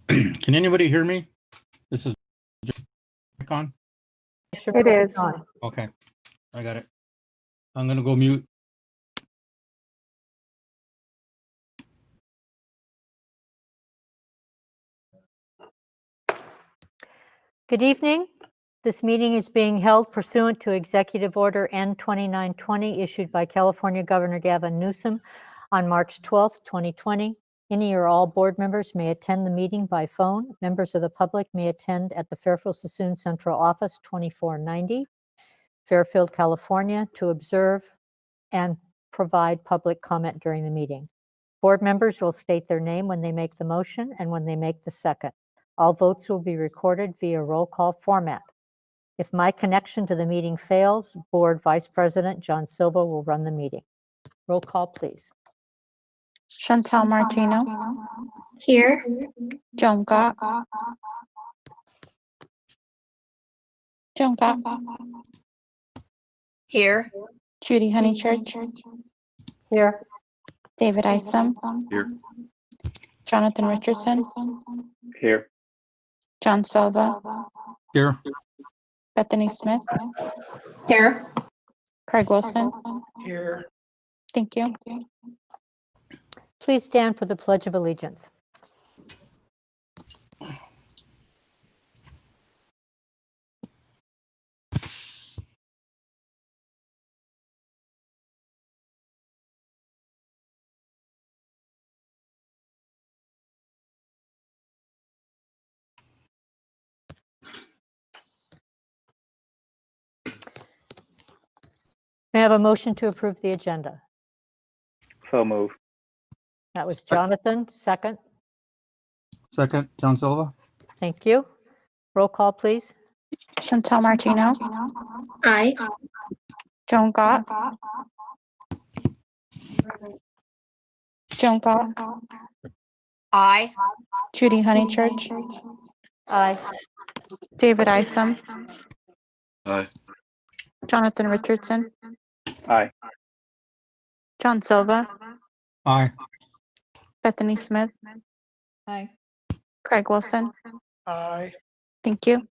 Can anybody hear me? This is on. It is. Okay, I got it. I'm gonna go mute. Good evening. This meeting is being held pursuant to Executive Order N2920 issued by California Governor Gavin Newsom on March 12th, 2020. Any or all board members may attend the meeting by phone. Members of the public may attend at the Fairfield-Sassoon Central Office, 2490, Fairfield, California, to observe and provide public comment during the meeting. Board members will state their name when they make the motion and when they make the second. All votes will be recorded via roll call format. If my connection to the meeting fails, Board Vice President John Silva will run the meeting. Roll call, please. Chantal Martino. Here. Joan Gott. Joan Gott. Here. Judy Honeychurch. Here. David Isom. Here. Jonathan Richardson. Here. John Silva. Here. Bethany Smith. Here. Craig Wilson. Here. Thank you. Please stand for the Pledge of Allegiance. May I have a motion to approve the agenda? So move. That was Jonathan, second. Second, John Silva. Thank you. Roll call, please. Chantal Martino. Aye. Joan Gott. Joan Gott. Aye. Judy Honeychurch. Aye. David Isom. Aye. Jonathan Richardson. Aye. John Silva. Aye. Bethany Smith. Aye. Craig Wilson. Aye. Thank you.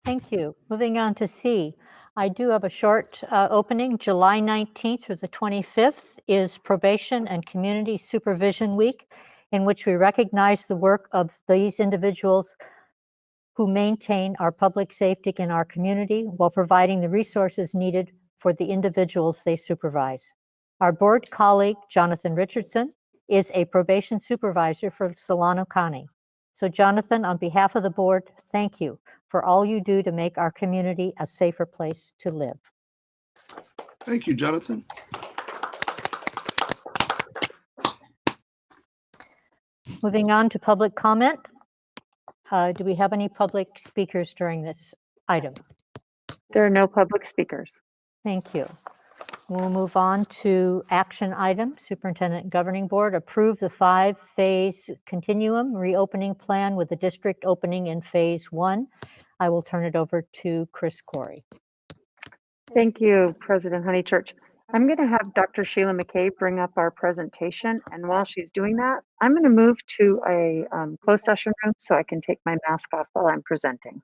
Thank you. Moving on to C. I do have a short opening. July 19th through the 25th is Probation and Community Supervision Week, in which we recognize the work of these individuals who maintain our public safety in our community while providing the resources needed for the individuals they supervise. Our board colleague, Jonathan Richardson, is a probation supervisor for Solano County. So Jonathan, on behalf of the board, thank you for all you do to make our community a safer place to live. Thank you, Jonathan. Moving on to public comment. Do we have any public speakers during this item? There are no public speakers. Thank you. We'll move on to action item. Superintendent and Governing Board approve the 5-phase continuum reopening plan with the district opening in phase 1. I will turn it over to Chris Corey. Thank you, President Honeychurch. I'm going to have Dr. Sheila McCabe bring up our presentation, and while she's doing that, I'm going to move to a closed session room so I can take my mask off while I'm presenting.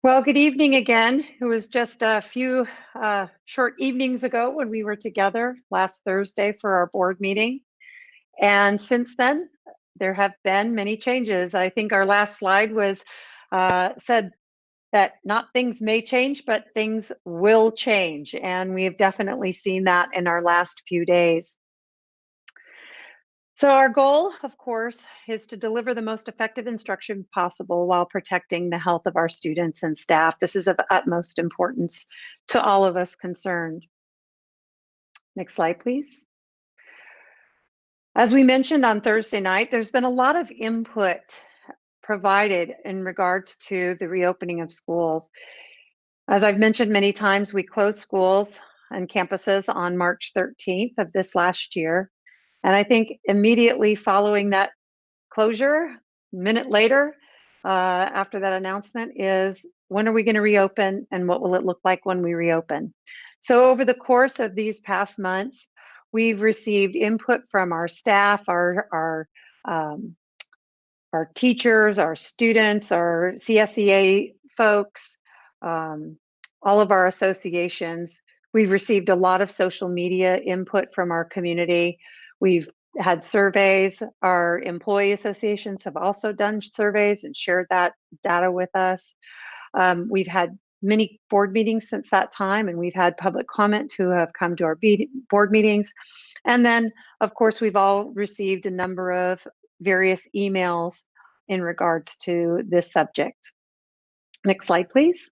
Well, good evening again. It was just a few short evenings ago when we were together last Thursday for our board meeting. And since then, there have been many changes. I think our last slide was said that not things may change, but things will change. And we've definitely seen that in our last few days. So our goal, of course, is to deliver the most effective instruction possible while protecting the health of our students and staff. This is of utmost importance to all of us concerned. Next slide, please. As we mentioned on Thursday night, there's been a lot of input provided in regards to the reopening of schools. As I've mentioned many times, we closed schools and campuses on March 13th of this last year. And I think immediately following that closure, a minute later, after that announcement, is when are we going to reopen and what will it look like when we reopen? So over the course of these past months, we've received input from our staff, our teachers, our students, our CSEA folks, all of our associations. We've received a lot of social media input from our community. We've had surveys. Our employee associations have also done surveys and shared that data with us. We've had many board meetings since that time, and we've had public comment who have come to our board meetings. And then, of course, we've all received a number of various emails in regards to this subject. Next slide, please.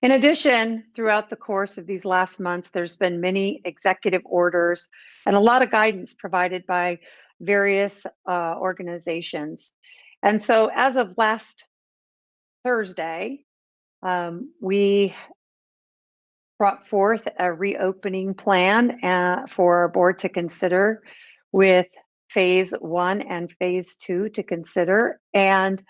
In addition, throughout the course of these last months, there's been many executive orders and a lot of guidance provided by various organizations. And so as of last Thursday, we brought forth a reopening plan for our board to consider, with phase 1 and phase 2 to consider. And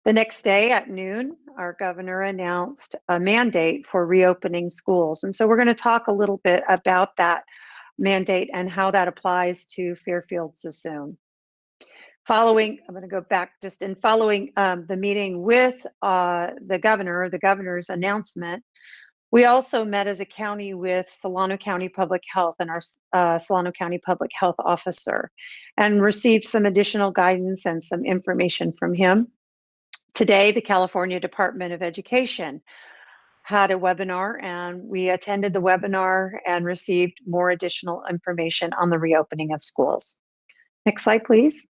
the next day at noon, our governor announced a mandate for reopening schools. And so we're going to talk a little bit about that mandate and how that applies to Fairfield-Sassoon. Following, I'm going to go back just in following the meeting with the governor's announcement, we also met as a county with Solano County Public Health and our Solano County Public Health Officer, and received some additional guidance and some information from him. Today, the California Department of Education had a webinar, and we attended the webinar and received more additional information on the reopening of schools. Next slide, please.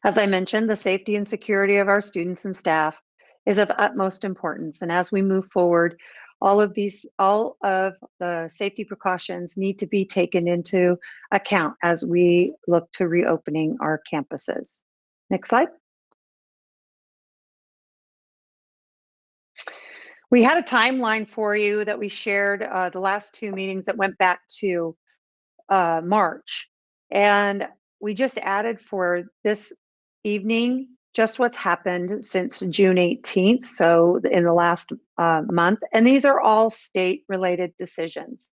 As I mentioned, the safety and security of our students and staff is of utmost importance. And as we move forward, all of the safety precautions need to be taken into account as we look to reopening our campuses. Next slide. We had a timeline for you that we shared the last 2 meetings that went back to March. And we just added for this evening just what's happened since June 18th, so in the last month. And these are all state-related decisions.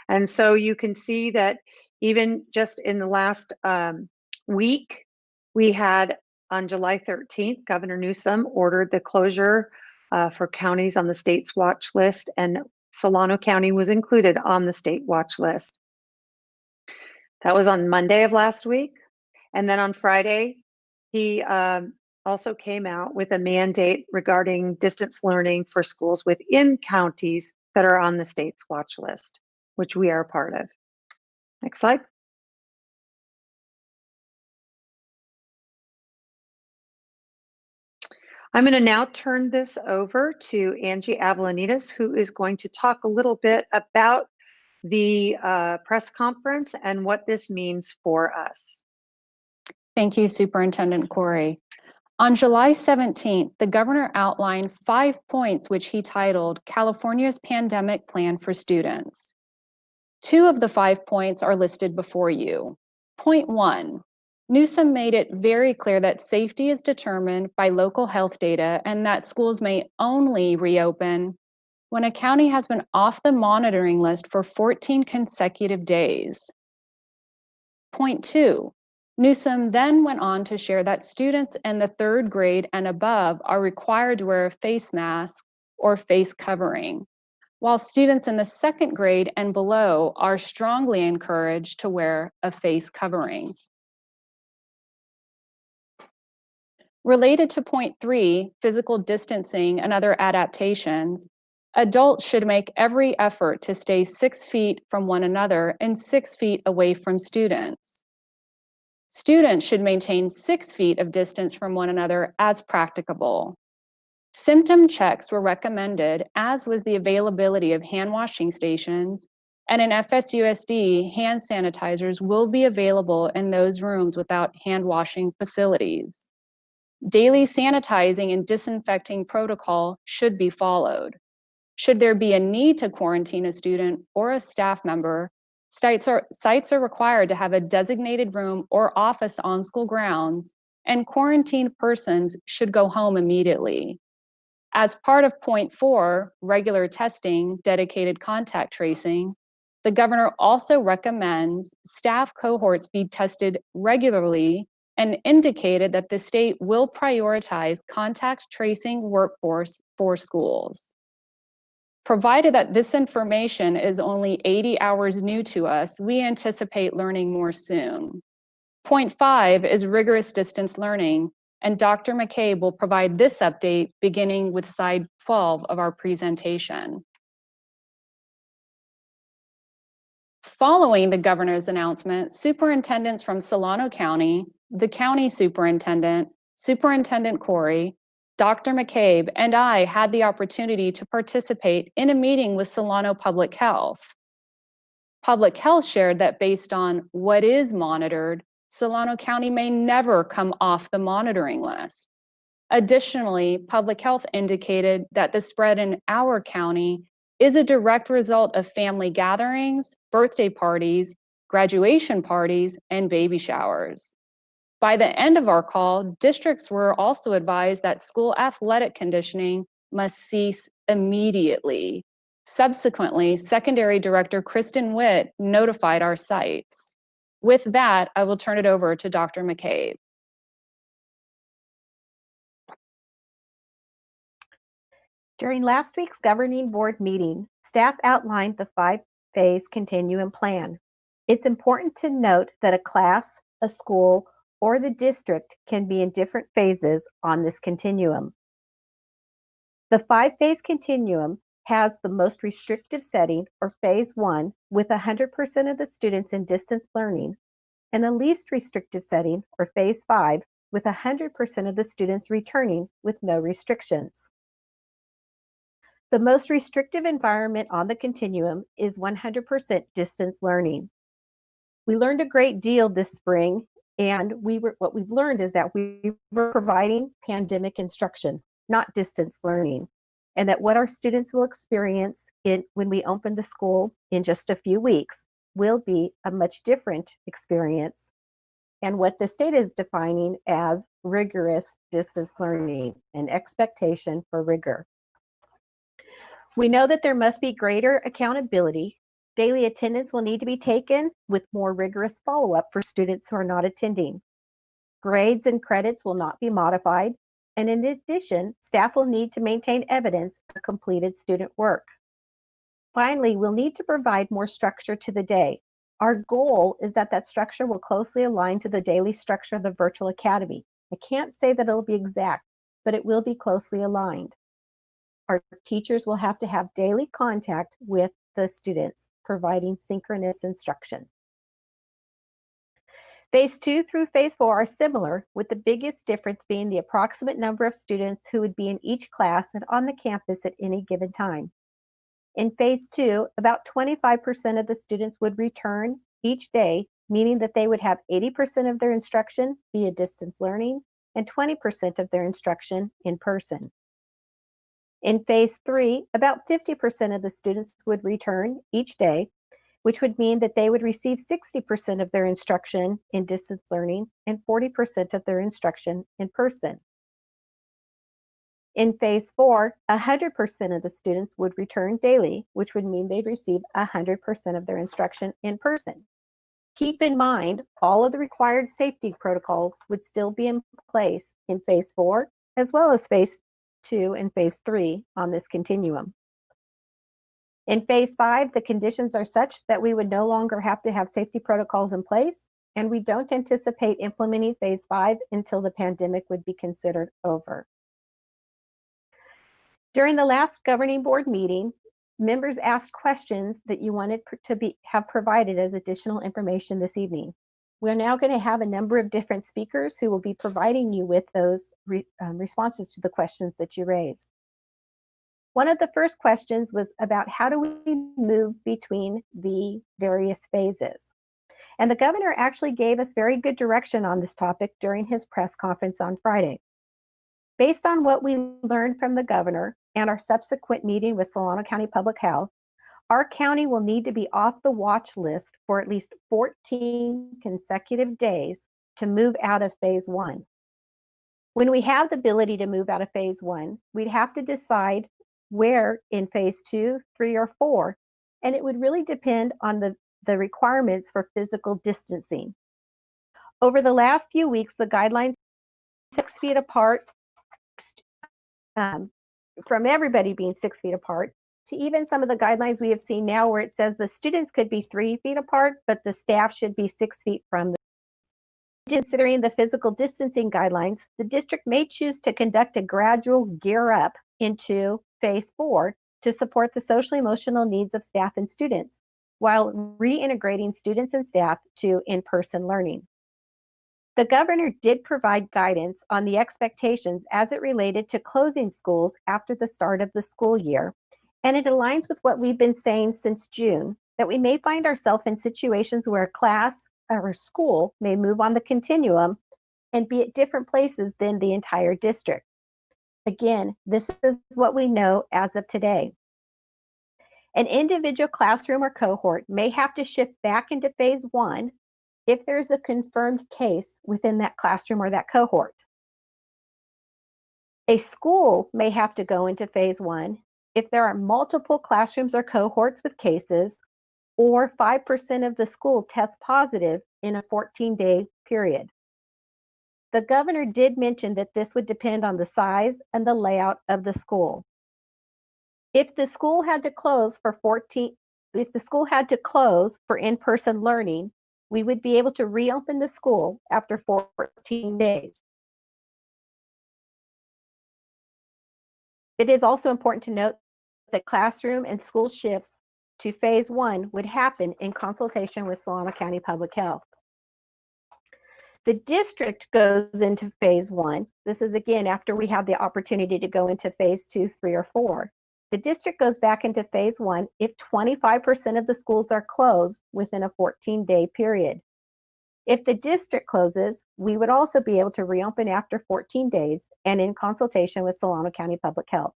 And so you can see that even just in the last week, we had on July 13th, Governor Newsom ordered the closure for counties on the state's watch list, and Solano County was included on the state watch list. That was on Monday of last week. And then on Friday, he also came out with a mandate regarding distance learning for schools within counties that are on the state's watch list, which we are a part of. Next slide. I'm going to now turn this over to Angie Avalanides, who is going to talk a little bit about the press conference and what this means for us. Thank you, Superintendent Corey. On July 17th, the governor outlined 5 points which he titled California's Pandemic Plan for Students. 2 of the 5 points are listed before you. Point 1, Newsom made it very clear that safety is determined by local health data and that schools may only reopen when a county has been off the monitoring list for 14 consecutive days. Point 2, Newsom then went on to share that students in the 3rd grade and above are required to wear a face mask or face covering, while students in the 2nd grade and below are strongly encouraged to wear a face covering. Related to point 3, physical distancing and other adaptations, adults should make every effort to stay 6 feet from one another and 6 feet away from students. Students should maintain 6 feet of distance from one another as practicable. Symptom checks were recommended, as was the availability of hand washing stations and in FSUSD, hand sanitizers will be available in those rooms without hand washing facilities. Daily sanitizing and disinfecting protocol should be followed. Should there be a need to quarantine a student or a staff member, sites are required to have a designated room or office on school grounds, and quarantined persons should go home immediately. As part of point 4, regular testing, dedicated contact tracing, the governor also recommends staff cohorts be tested regularly and indicated that the state will prioritize contact tracing workforce for schools. Provided that this information is only 80 hours new to us, we anticipate learning more soon. Point 5 is rigorous distance learning, and Dr. McCabe will provide this update beginning with slide 12 of our presentation. Following the governor's announcement, superintendents from Solano County, the county superintendent, Superintendent Corey, Dr. McCabe, and I had the opportunity to participate in a meeting with Solano Public Health. Public Health shared that based on what is monitored, Solano County may never come off the monitoring list. Additionally, Public Health indicated that the spread in our county is a direct result of family gatherings, birthday parties, graduation parties, and baby showers. By the end of our call, districts were also advised that school athletic conditioning must cease immediately. Subsequently, Secondary Director Kristen Witt notified our sites. With that, I will turn it over to Dr. McCabe. During last week's governing board meeting, staff outlined the 5-phase continuum plan. It's important to note that a class, a school, or the district can be in different phases on this continuum. The 5-phase continuum has the most restrictive setting, or phase 1, with 100% of the students in distance learning, and the least restrictive setting, or phase 5, with 100% of the students returning with no restrictions. The most restrictive environment on the continuum is 100% distance learning. We learned a great deal this spring, and what we've learned is that we were providing pandemic instruction, not distance learning, and that what our students will experience when we open the school in just a few weeks will be a much different experience, and what the state is defining as rigorous distance learning, an expectation for rigor. We know that there must be greater accountability. Daily attendance will need to be taken with more rigorous follow-up for students who are not attending. Grades and credits will not be modified, and in addition, staff will need to maintain evidence of completed student work. Finally, we'll need to provide more structure to the day. Our goal is that that structure will closely align to the daily structure of the virtual academy. I can't say that it'll be exact, but it will be closely aligned. Our teachers will have to have daily contact with the students, providing synchronous instruction. Phase 2 through phase 4 are similar, with the biggest difference being the approximate number of students who would be in each class and on the campus at any given time. In phase 2, about 25% of the students would return each day, meaning that they would have 80% of their instruction via distance learning and 20% of their instruction in person. In phase 3, about 50% of the students would return each day, which would mean that they would receive 60% of their instruction in distance learning and 40% of their instruction in person. In phase 4, 100% of the students would return daily, which would mean they'd receive 100% of their instruction in person. Keep in mind, all of the required safety protocols would still be in place in phase 4, as well as phase 2 and phase 3 on this continuum. In phase 5, the conditions are such that we would no longer have to have safety protocols in place, and we don't anticipate implementing phase 5 until the pandemic would be considered over. During the last governing board meeting, members asked questions that you wanted to have provided as additional information this evening. We're now going to have a number of different speakers who will be providing you with those responses to the questions that you raised. One of the first questions was about how do we move between the various phases? And the governor actually gave us very good direction on this topic during his press conference on Friday. Based on what we learned from the governor and our subsequent meeting with Solano County Public Health, our county will need to be off the watch list for at least 14 consecutive days to move out of phase 1. When we have the ability to move out of phase 1, we'd have to decide where in phase 2, 3, or 4, and it would really depend on the requirements for physical distancing. Over the last few weeks, the guidelines 6 feet apart, from everybody being 6 feet apart, to even some of the guidelines we have seen now where it says the students could be 3 feet apart, but the staff should be 6 feet from them. Considering the physical distancing guidelines, the district may choose to conduct a gradual gear up into phase 4 to support the social emotional needs of staff and students, while reintegrating students and staff to in-person learning. The governor did provide guidance on the expectations as it related to closing schools after the start of the school year, and it aligns with what we've been saying since June, that we may find ourselves in situations where a class or school may move on the continuum and be at different places than the entire district. Again, this is what we know as of today. An individual classroom or cohort may have to shift back into phase 1 if there's a confirmed case within that classroom or that cohort. A school may have to go into phase 1 if there are multiple classrooms or cohorts with cases, or 5% of the school tests positive in a 14-day period. The governor did mention that this would depend on the size and the layout of the school. If the school had to close for in-person learning, we would be able to reopen the school after 14 days. It is also important to note that classroom and school shifts to phase 1 would happen in consultation with Solano County Public Health. The district goes into phase 1. This is again after we have the opportunity to go into phase 2, 3, or 4. The district goes back into phase 1 if 25% of the schools are closed within a 14-day period. If the district closes, we would also be able to reopen after 14 days and in consultation with Solano County Public Health.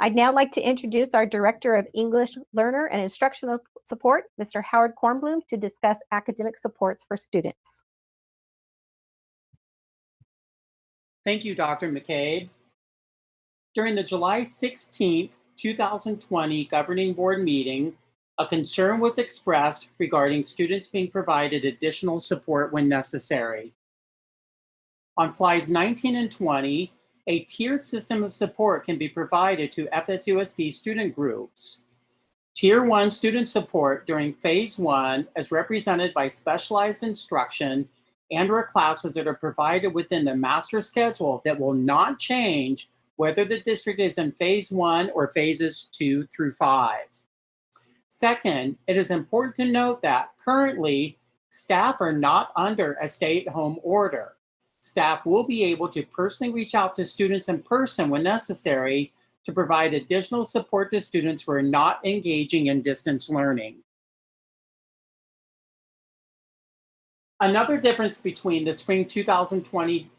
I'd now like to introduce our Director of English Learner and Instructional Support, Mr. Howard Kornblum, to discuss academic supports for students. Thank you, Dr. McCabe. During the July 16th, 2020 Governing Board meeting, a concern was expressed regarding students being provided additional support when necessary. On slides 19 and 20, a tiered system of support can be provided to FSUSD student groups. Tier 1 student support during phase 1 is represented by specialized instruction and/or classes that are provided within the master schedule that will not change whether the district is in phase 1 or phases 2 through 5. Second, it is important to note that currently staff are not under a stay-at-home order. Staff will be able to personally reach out to students in person when necessary to provide additional support to students who are not engaging in distance learning. Another difference between the spring 2020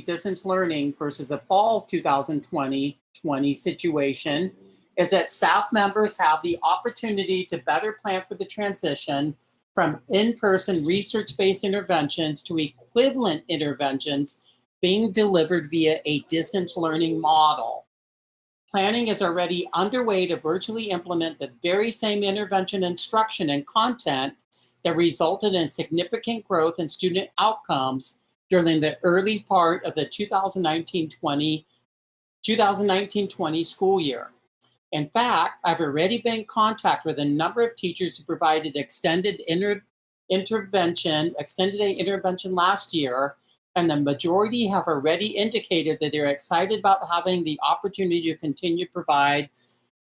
distance learning versus the fall 2020 situation is that staff members have the opportunity to better plan for the transition from in-person research-based interventions to equivalent interventions being delivered via a distance learning model. Planning is already underway to virtually implement the very same intervention instruction and content that resulted in significant growth in student outcomes during the early part of the 2019-20 school year. In fact, I've already been in contact with a number of teachers who provided extended day intervention last year, and the majority have already indicated that they're excited about having the opportunity to continue to provide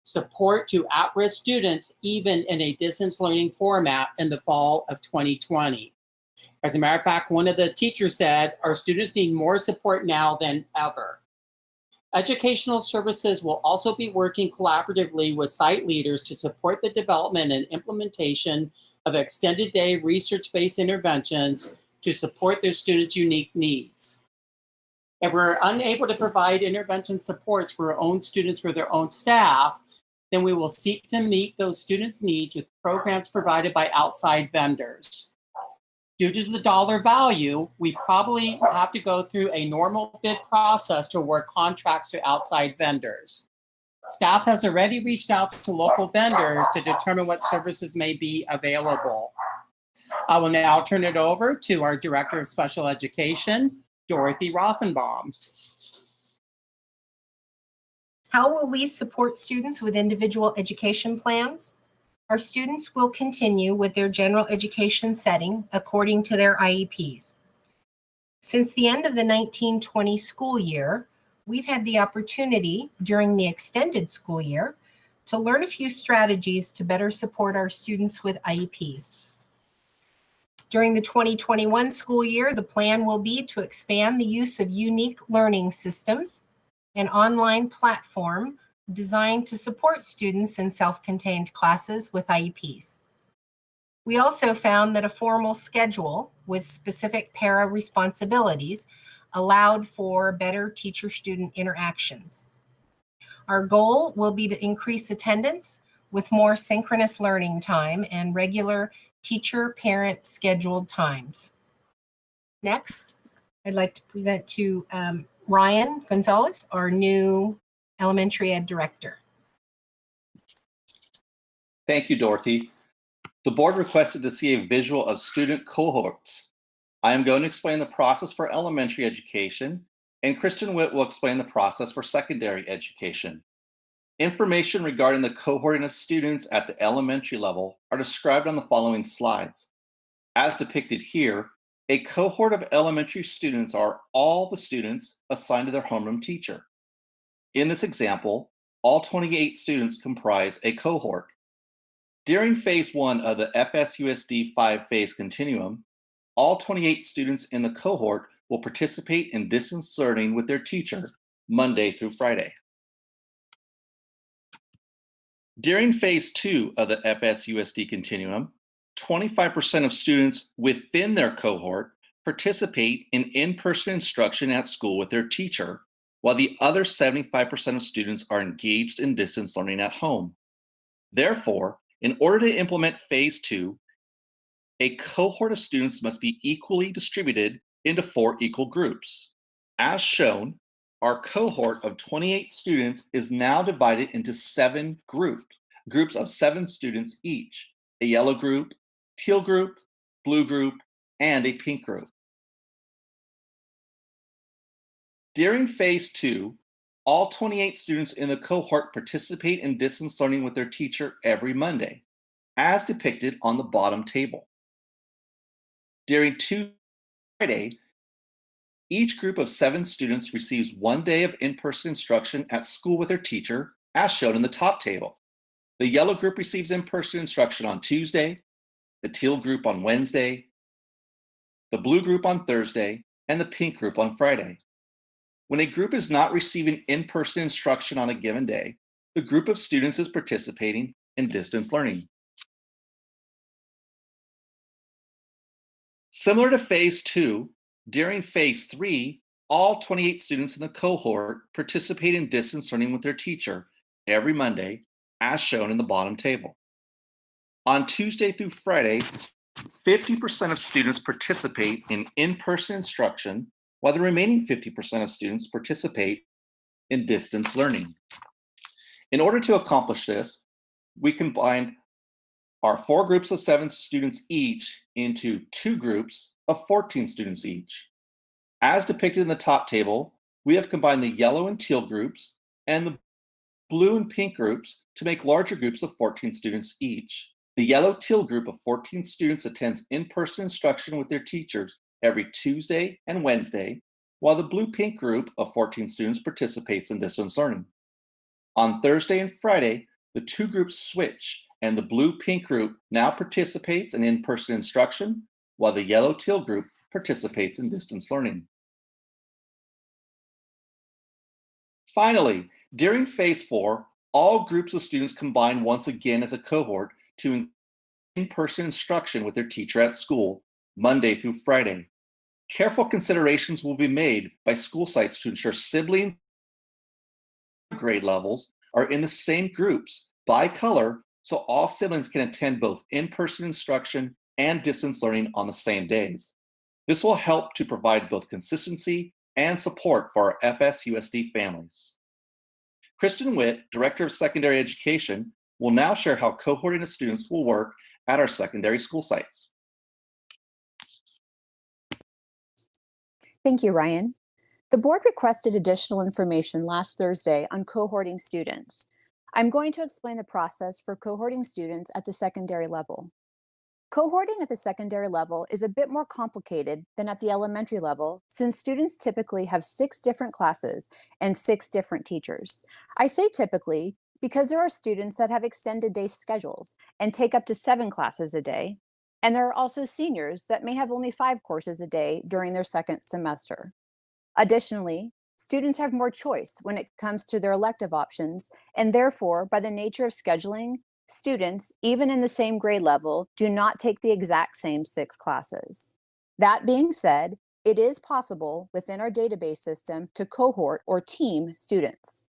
support to at-risk students, even in a distance learning format in the fall of 2020. As a matter of fact, one of the teachers said, our students need more support now than ever. Educational Services will also be working collaboratively with site leaders to support the development and implementation of extended day research-based interventions to support their students' unique needs. If we're unable to provide intervention supports for our own students or their own staff, then we will seek to meet those students' needs with programs provided by outside vendors. Due to the dollar value, we probably have to go through a normal bid process to award contracts to outside vendors. Staff has already reached out to local vendors to determine what services may be available. I will now turn it over to our Director of Special Education, Dorothy Rothenbaum. How will we support students with individual education plans? Our students will continue with their general education setting according to their IEPs. Since the end of the 1920 school year, we've had the opportunity during the extended school year to learn a few strategies to better support our students with IEPs. During the 2021 school year, the plan will be to expand the use of unique learning systems, an online platform designed to support students in self-contained classes with IEPs. We also found that a formal schedule with specific para responsibilities allowed for better teacher-student interactions. Our goal will be to increase attendance with more synchronous learning time and regular teacher-parent scheduled times. Next, I'd like to present to Ryan Gonzalez, our new Elementary Ed Director. Thank you, Dorothy. The board requested to see a visual of student cohorts. I am going to explain the process for elementary education, and Kristen Witt will explain the process for secondary education. Information regarding the cohorting of students at the elementary level are described on the following slides. As depicted here, a cohort of elementary students are all the students assigned to their homeroom teacher. In this example, all 28 students comprise a cohort. During phase 1 of the FSUSD 5-phase continuum, all 28 students in the cohort will participate in distance learning with their teacher Monday through Friday. During phase 2 of the FSUSD continuum, 25% of students within their cohort participate in in-person instruction at school with their teacher, while the other 75% of students are engaged in distance learning at home. Therefore, in order to implement phase 2, a cohort of students must be equally distributed into 4 equal groups. As shown, our cohort of 28 students is now divided into 7 groups of 7 students each: a yellow group, teal group, blue group, and a pink group. During phase 2, all 28 students in the cohort participate in distance learning with their teacher every Monday, as depicted on the bottom table. During Friday, each group of 7 students receives 1 day of in-person instruction at school with their teacher, as shown in the top table. The yellow group receives in-person instruction on Tuesday, the teal group on Wednesday, the blue group on Thursday, and the pink group on Friday. When a group is not receiving in-person instruction on a given day, the group of students is participating in distance learning. Similar to phase 2, during phase 3, all 28 students in the cohort participate in distance learning with their teacher every Monday, as shown in the bottom table. On Tuesday through Friday, 50% of students participate in in-person instruction, while the remaining 50% of students participate in distance learning. In order to accomplish this, we combined our 4 groups of 7 students each into 2 groups of 14 students each. As depicted in the top table, we have combined the yellow and teal groups and the blue and pink groups to make larger groups of 14 students each. The yellow-teal group of 14 students attends in-person instruction with their teachers every Tuesday and Wednesday, while the blue-pink group of 14 students participates in distance learning. On Thursday and Friday, the 2 groups switch, and the blue-pink group now participates in in-person instruction, while the yellow-teal group participates in distance learning. Finally, during phase 4, all groups of students combine once again as a cohort to in-person instruction with their teacher at school, Monday through Friday. Careful considerations will be made by school sites to ensure sibling grade levels are in the same groups by color, so all siblings can attend both in-person instruction and distance learning on the same days. This will help to provide both consistency and support for our FSUSD families. Kristen Witt, Director of Secondary Education, will now share how cohorting of students will work at our secondary school sites. Thank you, Ryan. The board requested additional information last Thursday on cohorting students. I'm going to explain the process for cohorting students at the secondary level. Cohorting at the secondary level is a bit more complicated than at the elementary level, since students typically have 6 different classes and 6 different teachers. I say typically because there are students that have extended day schedules and take up to 7 classes a day, and there are also seniors that may have only 5 courses a day during their second semester. Additionally, students have more choice when it comes to their elective options, and therefore, by the nature of scheduling, students, even in the same grade level, do not take the exact same 6 classes. That being said, it is possible within our database system to cohort or team students.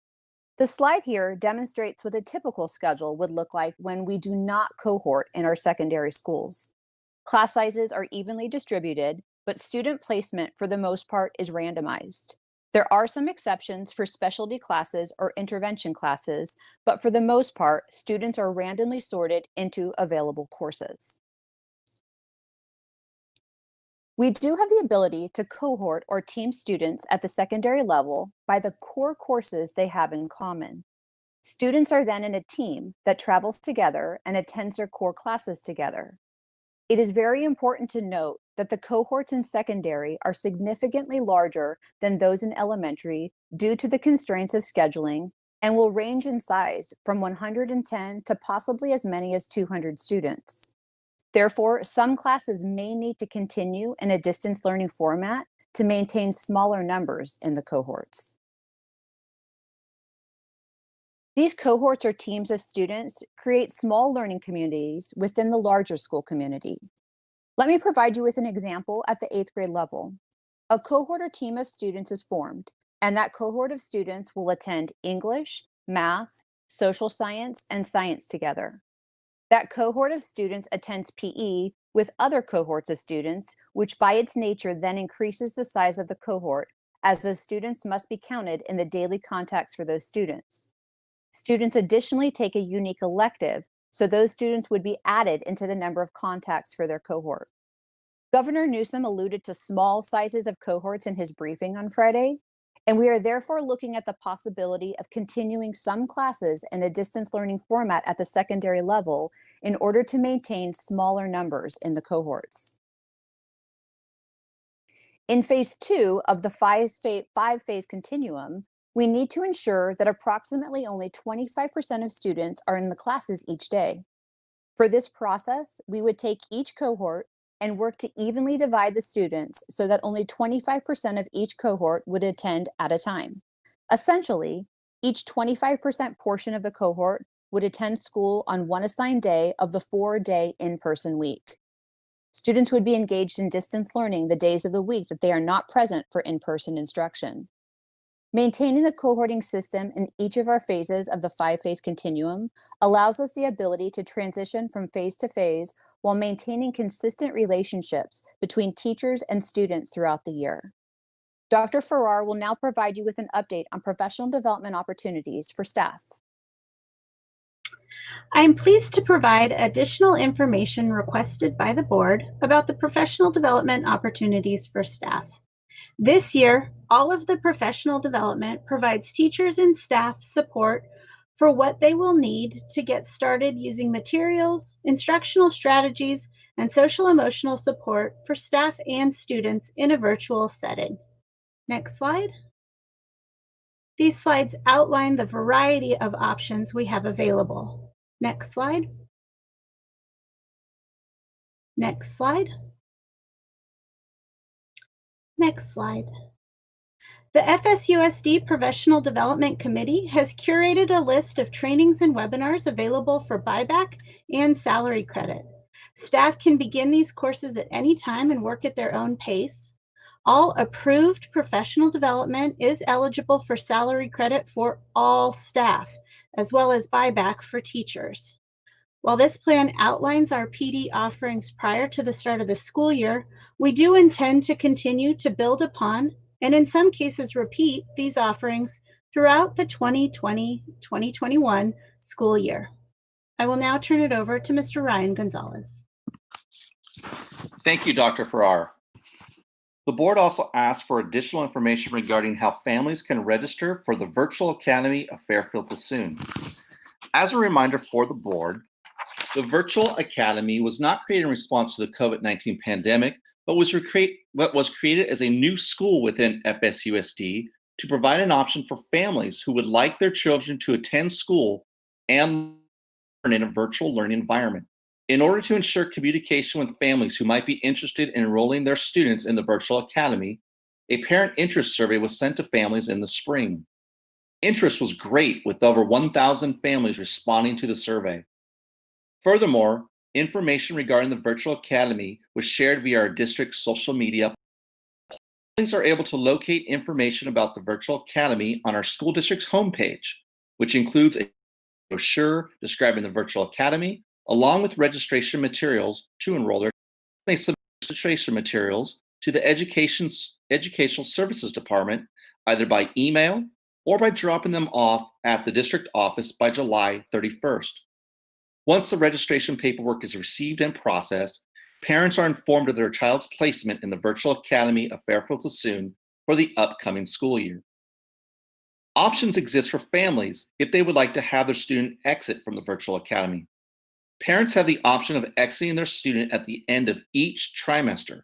The slide here demonstrates what a typical schedule would look like when we do not cohort in our secondary schools. Class sizes are evenly distributed, but student placement for the most part is randomized. There are some exceptions for specialty classes or intervention classes, but for the most part, students are randomly sorted into available courses. We do have the ability to cohort or team students at the secondary level by the core courses they have in common. Students are then in a team that travels together and attends their core classes together. It is very important to note that the cohorts in secondary are significantly larger than those in elementary due to the constraints of scheduling and will range in size from 110 to possibly as many as 200 students. Therefore, some classes may need to continue in a distance learning format to maintain smaller numbers in the cohorts. These cohorts or teams of students create small learning communities within the larger school community. Let me provide you with an example at the 8th grade level. A cohort or team of students is formed, and that cohort of students will attend English, math, social science, and science together. That cohort of students attends PE with other cohorts of students, which by its nature then increases the size of the cohort, as those students must be counted in the daily contacts for those students. Students additionally take a unique elective, so those students would be added into the number of contacts for their cohort. Governor Newsom alluded to small sizes of cohorts in his briefing on Friday, and we are therefore looking at the possibility of continuing some classes in a distance learning format at the secondary level in order to maintain smaller numbers in the cohorts. In phase 2 of the 5-phase continuum, we need to ensure that approximately only 25% of students are in the classes each day. For this process, we would take each cohort and work to evenly divide the students so that only 25% of each cohort would attend at a time. Essentially, each 25% portion of the cohort would attend school on one assigned day of the 4-day in-person week. Students would be engaged in distance learning the days of the week that they are not present for in-person instruction. Maintaining the cohorting system in each of our phases of the 5-phase continuum allows us the ability to transition from phase to phase while maintaining consistent relationships between teachers and students throughout the year. Dr. Farrar will now provide you with an update on professional development opportunities for staff. I am pleased to provide additional information requested by the board about the professional development opportunities for staff. This year, all of the professional development provides teachers and staff support for what they will need to get started using materials, instructional strategies, and social emotional support for staff and students in a virtual setting. Next slide. These slides outline the variety of options we have available. Next slide. Next slide. Next slide. The FSUSD Professional Development Committee has curated a list of trainings and webinars available for buyback and salary credit. Staff can begin these courses at any time and work at their own pace. All approved professional development is eligible for salary credit for all staff, as well as buyback for teachers. While this plan outlines our PD offerings prior to the start of the school year, we do intend to continue to build upon and in some cases repeat these offerings throughout the 2020-2021 school year. I will now turn it over to Mr. Ryan Gonzalez. Thank you, Dr. Farrar. The board also asked for additional information regarding how families can register for the Virtual Academy of Fairfield-Sassoon. As a reminder for the board, the Virtual Academy was not created in response to the COVID-19 pandemic, but was created as a new school within FSUSD to provide an option for families who would like their children to attend school and learn in a virtual learning environment. In order to ensure communication with families who might be interested in enrolling their students in the Virtual Academy, a parent interest survey was sent to families in the spring. Interest was great, with over 1,000 families responding to the survey. Furthermore, information regarding the Virtual Academy was shared via our district's social media. Families are able to locate information about the Virtual Academy on our school district's homepage, which includes a brochure describing the Virtual Academy, along with registration materials to enroll their children. They submit registration materials to the Educational Services Department either by email or by dropping them off at the district office by July 31st. Once the registration paperwork is received and processed, parents are informed of their child's placement in the Virtual Academy of Fairfield-Sassoon for the upcoming school year. Options exist for families if they would like to have their student exit from the Virtual Academy. Parents have the option of exiting their student at the end of each trimester.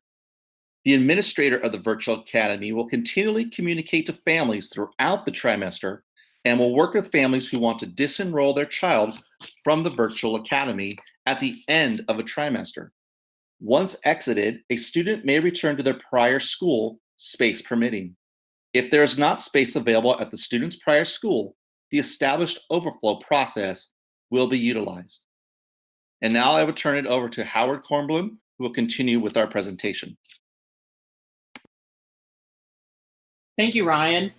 The administrator of the Virtual Academy will continually communicate to families throughout the trimester and will work with families who want to disenroll their child from the Virtual Academy at the end of a trimester. Once exited, a student may return to their prior school, space permitting. If there is not space available at the student's prior school, the established overflow process will be utilized. And now I will turn it over to Howard Kornblum, who will continue with our presentation. Thank you, Ryan.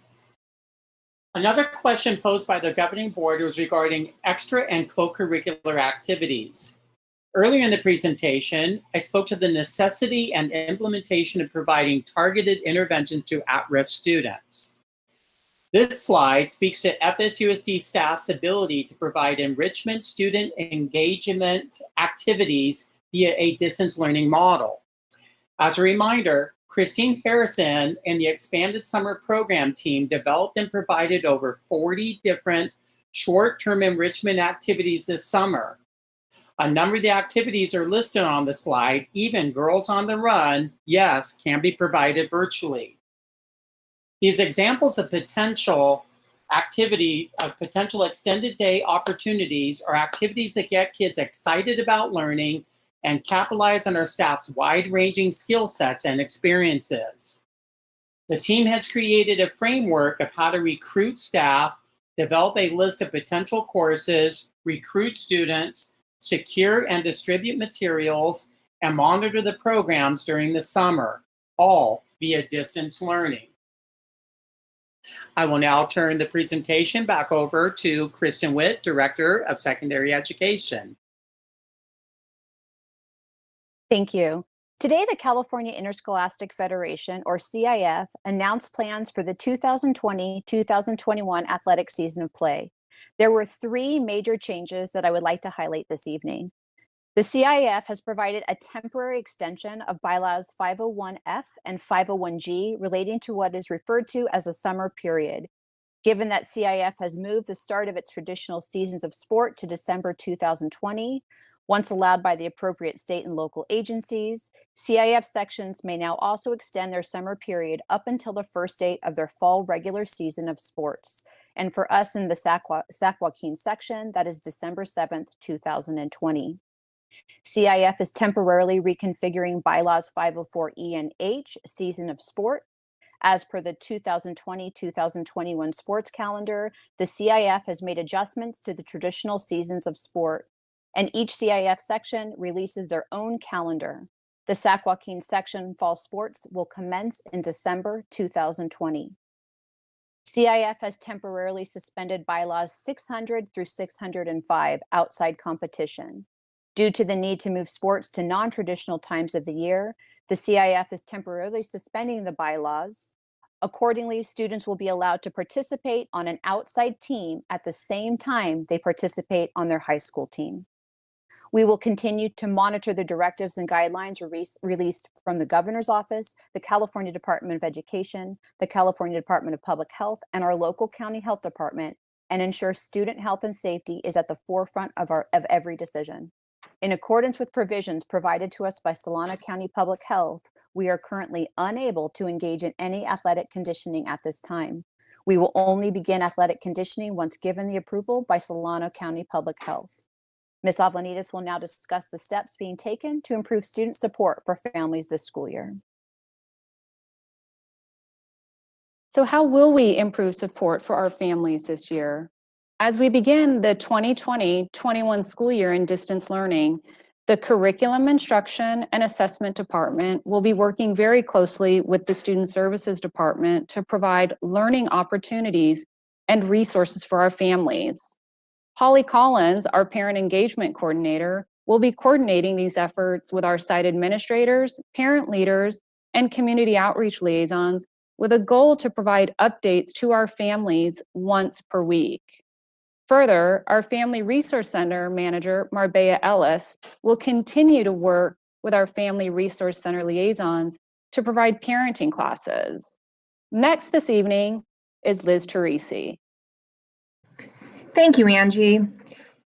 Another question posed by the governing board was regarding extra and co-curricular activities. Earlier in the presentation, I spoke to the necessity and implementation of providing targeted intervention to at-risk students. This slide speaks to FSUSD staff's ability to provide enrichment student engagement activities via a distance learning model. As a reminder, Christine Harrison and the expanded summer program team developed and provided over 40 different short-term enrichment activities this summer. A number of the activities are listed on the slide. Even Girls on the Run, yes, can be provided virtually. These examples of potential extended day opportunities are activities that get kids excited about learning and capitalize on our staff's wide-ranging skill sets and experiences. The team has created a framework of how to recruit staff, develop a list of potential courses, recruit students, secure and distribute materials, and monitor the programs during the summer, all via distance learning. I will now turn the presentation back over to Kristen Witt, Director of Secondary Education. Thank you. Today, the California Interscholastic Federation, or CIF, announced plans for the 2020-2021 athletic season of play. There were 3 major changes that I would like to highlight this evening. The CIF has provided a temporary extension of bylaws 501F and 501G relating to what is referred to as a summer period. Given that CIF has moved the start of its traditional seasons of sport to December 2020, once allowed by the appropriate state and local agencies, CIF sections may now also extend their summer period up until the first date of their fall regular season of sports. And for us in the Sac Joaquin section, that is December 7th, 2020. CIF is temporarily reconfiguring bylaws 504E and H, season of sport, As per the 2020-2021 sports calendar, the CIF has made adjustments to the traditional seasons of sport, and each CIF section releases their own calendar. The Sac Joaquin section fall sports will commence in December 2020. CIF has temporarily suspended bylaws 600 through 605 outside competition. Due to the need to move sports to non-traditional times of the year, the CIF is temporarily suspending the bylaws. Accordingly, students will be allowed to participate on an outside team at the same time they participate on their high school team. We will continue to monitor the directives and guidelines released from the Governor's Office, the California Department of Education, the California Department of Public Health, and our local county health department, and ensure student health and safety is at the forefront of every decision. In accordance with provisions provided to us by Solano County Public Health, we are currently unable to engage in any athletic conditioning at this time. We will only begin athletic conditioning once given the approval by Solano County Public Health. Ms. Avlanides will now discuss the steps being taken to improve student support for families this school year. So how will we improve support for our families this year? As we begin the 2020-21 school year in distance learning, the Curriculum Instruction and Assessment Department will be working very closely with the Student Services Department to provide learning opportunities and resources for our families. Holly Collins, our Parent Engagement Coordinator, will be coordinating these efforts with our site administrators, parent leaders, and community outreach liaisons with a goal to provide updates to our families once per week. Further, our Family Resource Center manager, Marbella Ellis, will continue to work with our Family Resource Center liaisons to provide parenting classes. Next this evening is Liz Teresi. Thank you, Angie.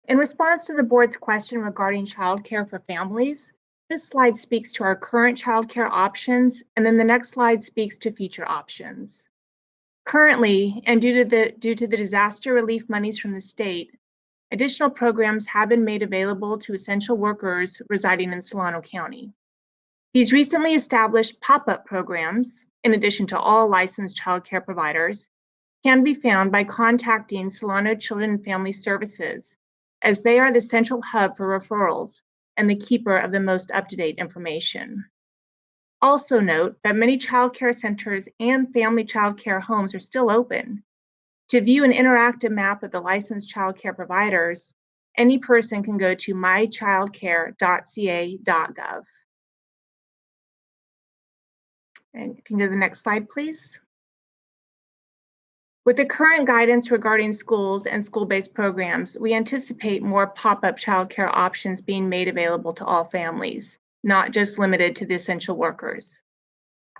In response to the board's question regarding childcare for families, this slide speaks to our current childcare options, and then the next slide speaks to future options. Currently, and due to the disaster relief monies from the state, additional programs have been made available to essential workers residing in Solano County. These recently established pop-up programs, in addition to all licensed childcare providers, can be found by contacting Solano Children and Family Services, as they are the central hub for referrals and the keeper of the most up-to-date information. Also note that many childcare centers and family childcare homes are still open. To view an interactive map of the licensed childcare providers, any person can go to mychildcare.ca.gov. And you can go to the next slide, please. With the current guidance regarding schools and school-based programs, we anticipate more pop-up childcare options being made available to all families, not just limited to the essential workers.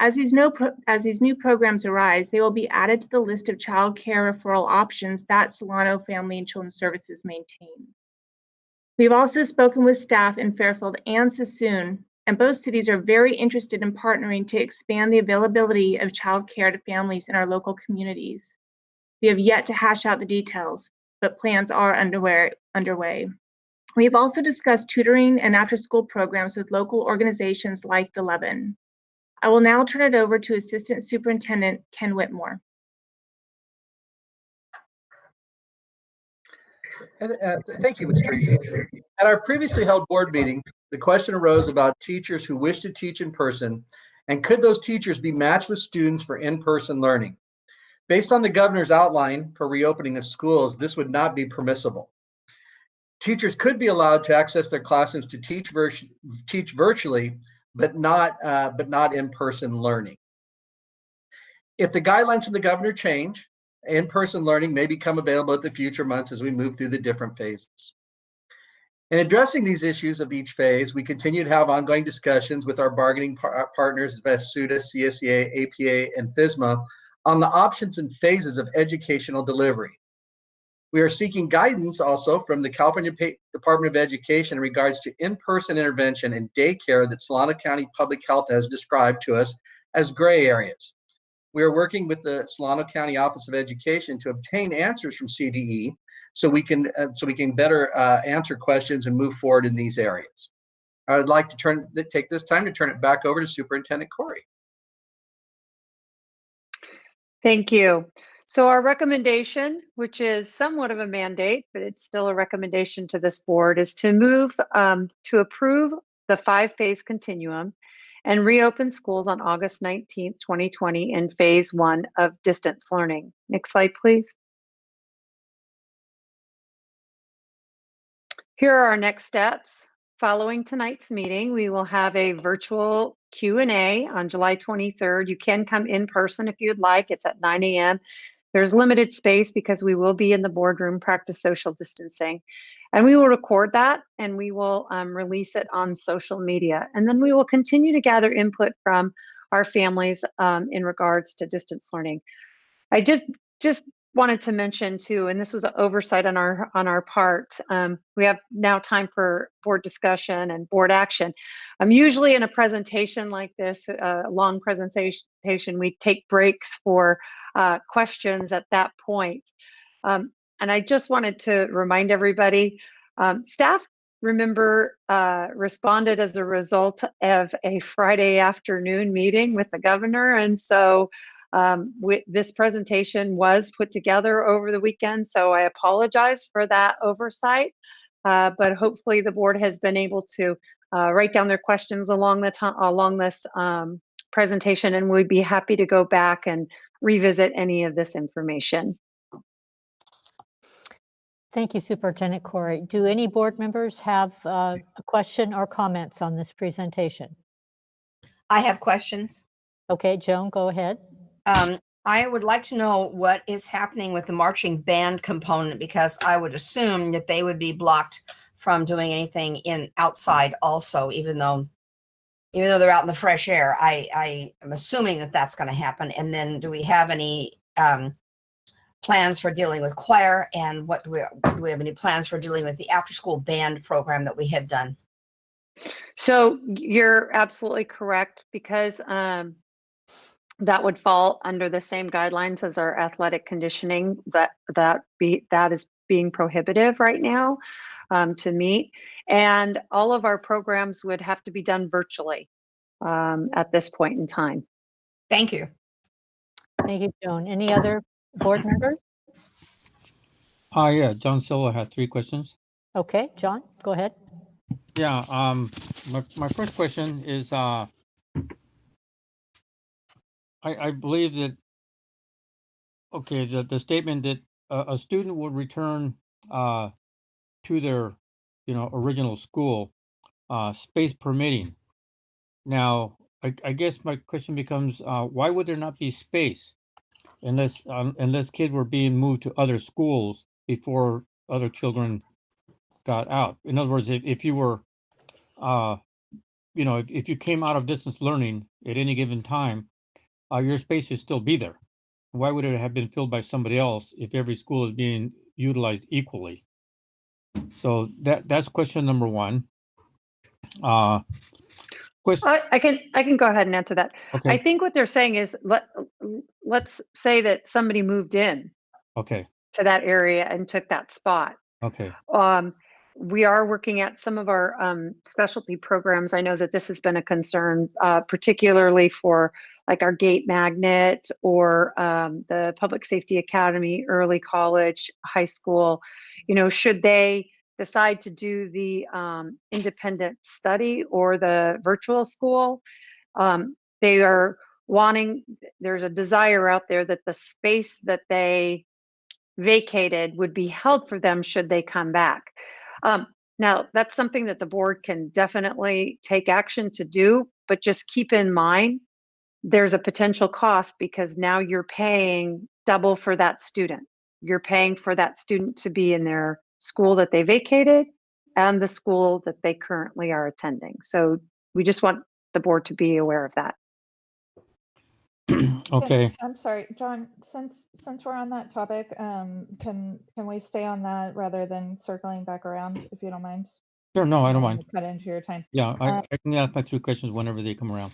As these new programs arise, they will be added to the list of childcare referral options that Solano Family and Children's Services maintain. We've also spoken with staff in Fairfield and Sassoon, and both cities are very interested in partnering to expand the availability of childcare to families in our local communities. We have yet to hash out the details, but plans are underway. We've also discussed tutoring and after-school programs with local organizations like the Levin. I will now turn it over to Assistant Superintendent Ken Whitmore. Thank you, Ms. Tracy. At our previously held board meeting, the question arose about teachers who wish to teach in person, and could those teachers be matched with students for in-person learning? Based on the governor's outline for reopening of schools, this would not be permissible. Teachers could be allowed to access their classrooms to teach virtually, but not in-person learning. If the guidelines from the governor change, in-person learning may become available at the future months as we move through the different phases. In addressing these issues of each phase, we continue to have ongoing discussions with our bargaining partners, VESUDA, CSEA, APA, and FSMA, on the options and phases of educational delivery. We are seeking guidance also from the California Department of Education in regards to in-person intervention and daycare that Solano County Public Health has described to us as gray areas. We are working with the Solano County Office of Education to obtain answers from CDE so we can better answer questions and move forward in these areas. I would like to take this time to turn it back over to Superintendent Corey. Thank you. So our recommendation, which is somewhat of a mandate, but it's still a recommendation to this board, is to move to approve the 5-phase continuum and reopen schools on August 19th, 2020 in phase 1 of distance learning. Next slide, please. Here are our next steps. Following tonight's meeting, we will have a virtual Q&A on July 23rd. You can come in person if you'd like. It's at 9 a.m. There's limited space because we will be in the boardroom, practice social distancing. And we will record that and we will release it on social media. And then we will continue to gather input from our families in regards to distance learning. I just wanted to mention too, and this was an oversight on our part. We have now time for board discussion and board action. Usually in a presentation like this, a long presentation, we take breaks for questions at that point. And I just wanted to remind everybody, staff responded as a result of a Friday afternoon meeting with the governor. And so this presentation was put together over the weekend, so I apologize for that oversight, but hopefully the board has been able to write down their questions along this presentation, and we'd be happy to go back and revisit any of this information. Thank you, Superintendent Corey. Do any board members have a question or comments on this presentation? I have questions. Okay, Joan, go ahead. I would like to know what is happening with the marching band component, because I would assume that they would be blocked from doing anything outside also, even though they're out in the fresh air. I am assuming that that's going to happen. And then do we have any plans for dealing with choir, and do we have any plans for dealing with the after-school band program that we had done? So you're absolutely correct, because that would fall under the same guidelines as our athletic conditioning. That is being prohibitive right now to meet, and all of our programs would have to be done virtually at this point in time. Thank you. Thank you, Joan. Any other board members? Yeah, John Silva has 3 questions. Okay, John, go ahead. Yeah, my first question is, I believe that, okay, the statement that a student would return to their, original school, space permitting. Now, I guess my question becomes, why would there not be space unless kids were being moved to other schools before other children got out? In other words, if you were, if you came out of distance learning at any given time, your space should still be there. Why would it have been filled by somebody else if every school is being utilized equally? So that's question number 1. I can go ahead and answer that. Okay. I think what they're saying is let's say that somebody moved in Okay. to that area and took that spot. Okay. We are working at some of our specialty programs. I know that this has been a concern, particularly for like our gate magnet or the Public Safety Academy, early college, high school. Should they decide to do the independent study or the virtual school, they are wanting, there's a desire out there that the space that they vacated would be held for them should they come back. Now, that's something that the board can definitely take action to do, but just keep in mind, there's a potential cost because now you're paying double for that student. You're paying for that student to be in their school that they vacated and the school that they currently are attending. So we just want the board to be aware of that. Okay. I'm sorry, John, since we're on that topic, can we stay on that rather than circling back around, if you don't mind? Sure, no, I don't mind. Cut into your time. Yeah, I can ask my 3 questions whenever they come around.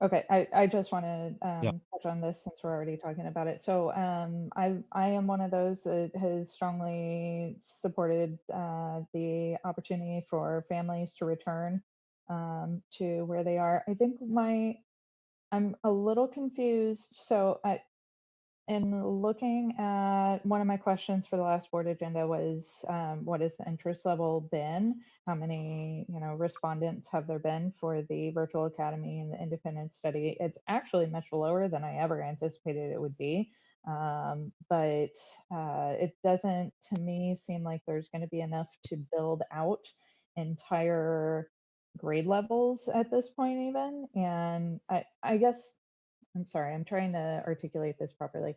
Okay, I just want to touch on this since we're already talking about it. So I am one of those that has strongly supported the opportunity for families to return to where they are. I think I'm a little confused. So in looking at one of my questions for the last board agenda was what has the interest level been? How many respondents have there been for the virtual academy and the independent study? It's actually much lower than I ever anticipated it would be. But it doesn't, to me, seem like there's going to be enough to build out entire grade levels at this point even. And I guess, I'm sorry, I'm trying to articulate this properly.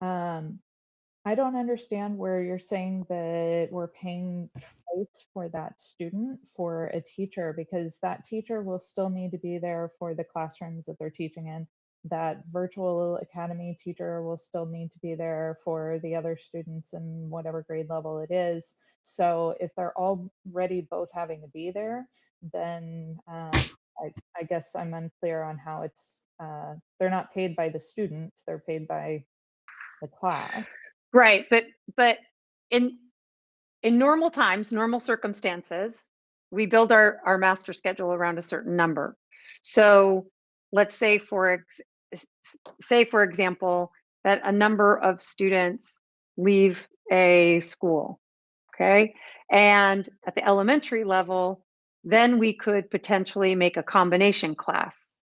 I don't understand where you're saying that we're paying twice for that student for a teacher, because that teacher will still need to be there for the classrooms that they're teaching in. That virtual academy teacher will still need to be there for the other students in whatever grade level it is. So if they're already both having to be there, then I guess I'm unclear on how it's, they're not paid by the student, they're paid by the class. Right, but in normal times, normal circumstances, we build our master schedule around a certain number. So let's say for example that a number of students leave a school, okay? And at the elementary level, then we could potentially make a combination class.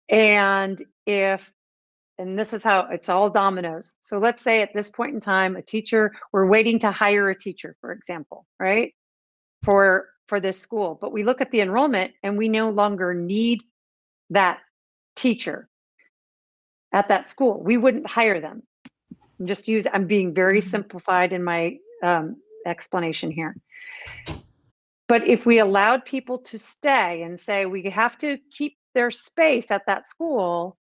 And this is how it's all dominoes. So let's say at this point in time, we're waiting to hire a teacher, for example, right? For this school, but we look at the enrollment and we no longer need that teacher at that school. We wouldn't hire them. I'm being very simplified in my explanation here. But if we allowed people to stay and say we have to keep their space at that school,